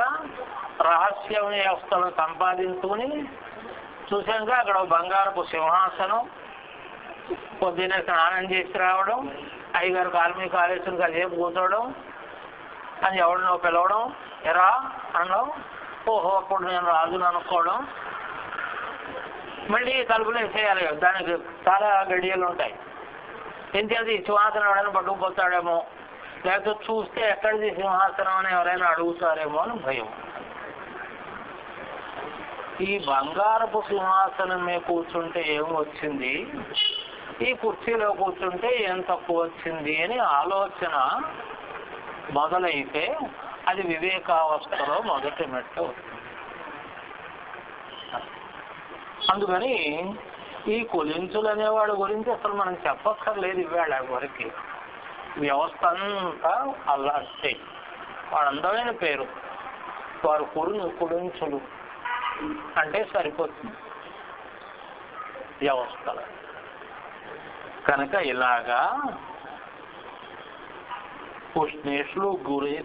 రహస్య వ్యవస్థను సంపాదించుకుని చూసాక అక్కడ బంగారపు సింహాసనం, పొద్దున్నే స్నానం చేసి రావడం, అయ్యగారు కాలమీ కాలేసుని కాసేపు కూర్చోవడం, అని ఎవరినో పిలవడం, ఎరా అనడం, ఓహో అప్పుడు నేను రాజును అనుకోవడం, మళ్ళీ తలుపులు వేసేయాలి. దానికి చాలా గడియలు ఉంటాయి. ఎంతేది సింహాసనం ఎవరైనా పట్టుకుపోతాడేమో, లేకపోతే చూస్తే ఎక్కడిది సింహాసనం అని ఎవరైనా అడుగుతారేమో అని భయం. ఈ బంగారపు సింహాసనం మీద కూర్చుంటే ఏం వచ్చింది, ఈ కుర్చీలో కూర్చుంటే ఏం తక్కువ వచ్చింది అని ఆలోచన మొదలైతే అది వివేకావస్థలో మొదటి మెట్టు. అందుకని ఈ కులించులు అనేవాడి గురించి అసలు మనం చెప్పక్కర్లేదు. ఇవాళ వరకు వ్యవస్థ అంతా అలాంటి వాడు అందమైన పేరు, వారు కులించులు అంటే సరిపోతుంది వ్యవస్థలు. కనుక ఇలాగా ఉష్ణేషులు,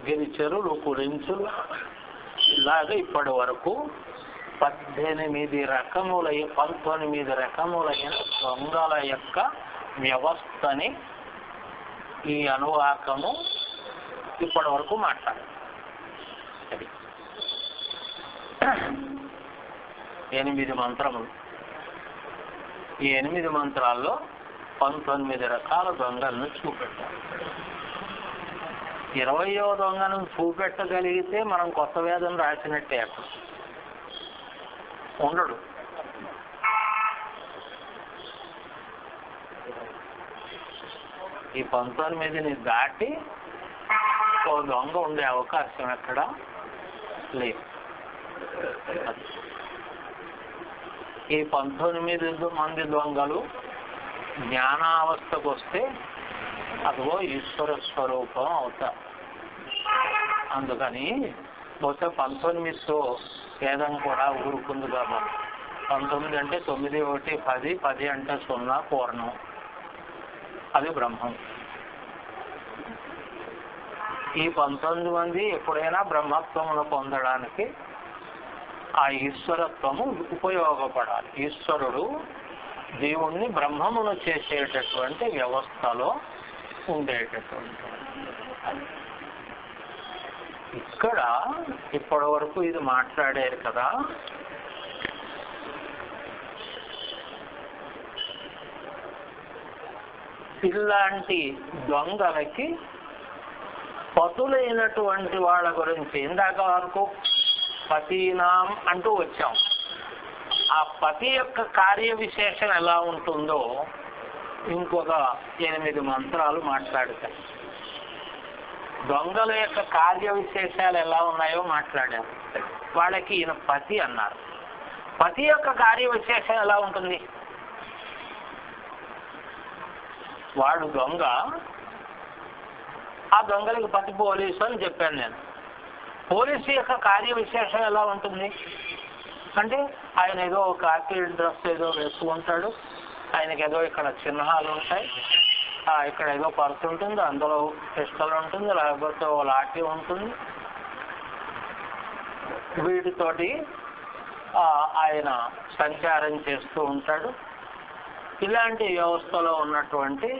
గిరిచరులు, కులించులు ఇలాగ ఇప్పటి వరకు 19 రకములైన దొంగల యొక్క వ్యవస్థని ఈ అనువాకము ఇప్పటి వరకు మాట్లాడారు. 8 మంత్రములు. ఈ 8 మంత్రాల్లో 19 రకాల దొంగలను చూపెట్టారు. 20వ దొంగను చూపెట్టగలిగితే మనం కొత్త వేదం రాసినట్టే. అక్కడ ఉండడు. ఈ 19ని దాటి ఓ దొంగ ఉండే అవకాశం ఎక్కడ లేదు. ఈ 19 మంది దొంగలు జ్ఞానావస్థకు వస్తే అదిగో ఈశ్వర స్వరూపం అవుతారు. అందుకని బహుశా 19తో వేదం కూడా ఊరుకుంది కాబట్టి 19 అంటే 9, 1, 10, 10 అంటే 0 పూర్ణం, అది బ్రహ్మం. ఈ 19 మంది ఎప్పుడైనా బ్రహ్మత్వమును పొందడానికి ఆ ఈశ్వరత్వము ఉపయోగపడాలి. ఈశ్వరుడు దేవుణ్ణి బ్రహ్మమును చేసేటటువంటి వ్యవస్థలో ఉండేటటువంటి. ఇక్కడ ఇప్పటి వరకు ఇది మాట్లాడారు కదా. ఇలాంటి దొంగలకి పతులైనటువంటి వాళ్ళ గురించి ఇందాక వరకు పతీనాం అంటూ వచ్చాం. ఆ పతి యొక్క కార్య విశేషం ఎలా ఉంటుందో ఇంకొక 8 మంత్రాలు మాట్లాడతాయి. దొంగల యొక్క కార్య విశేషాలు ఎలా ఉన్నాయో మాట్లాడారు. వాళ్ళకి ఈయన పతి అన్నారు. పతి యొక్క కార్య విశేషం ఎలా ఉంటుంది? వాడు దొంగ, ఆ దొంగలకి పతి పోలీసు అని చెప్పాను నేను. పోలీసు యొక్క కార్య విశేషం ఎలా ఉంటుంది అంటే ఆయన ఏదో ఒక ఆర్కిడ్ డ్రెస్ ఏదో వేసుకుంటాడు, ఆయనకి ఏదో ఇక్కడ చిహ్నాలు ఉంటాయి, ఇక్కడ ఏదో పర్సు ఉంటుంది, అందులో పిస్టల్ ఉంటుంది, లేకపోతే ఓ లాఠీ ఉంటుంది. వీటితోటి ఆయన సంచారం చేస్తూ ఉంటాడు. ఇలాంటి వ్యవస్థలో ఉన్నటువంటి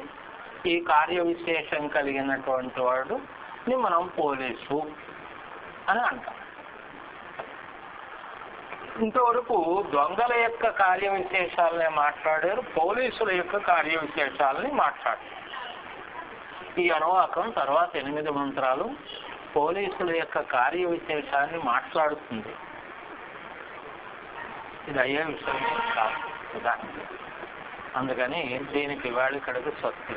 ఈ కార్య విశేషం కలిగినటువంటి వాడుని మనం పోలీసు అని అంటాం. ఇంతవరకు దొంగల యొక్క కార్య విశేషాలనే మాట్లాడారు, పోలీసుల యొక్క కార్య విశేషాలని మాట్లాడారు. ఈ అనువాకం తర్వాత 8 మంత్రాలు పోలీసుల యొక్క కార్య విశేషాన్ని మాట్లాడుతుంది. ఇది అయ్యే విషయం కాదు కదా. అందుకని దీనికి ఇవాళ ఇక్కడికి స్వస్తి.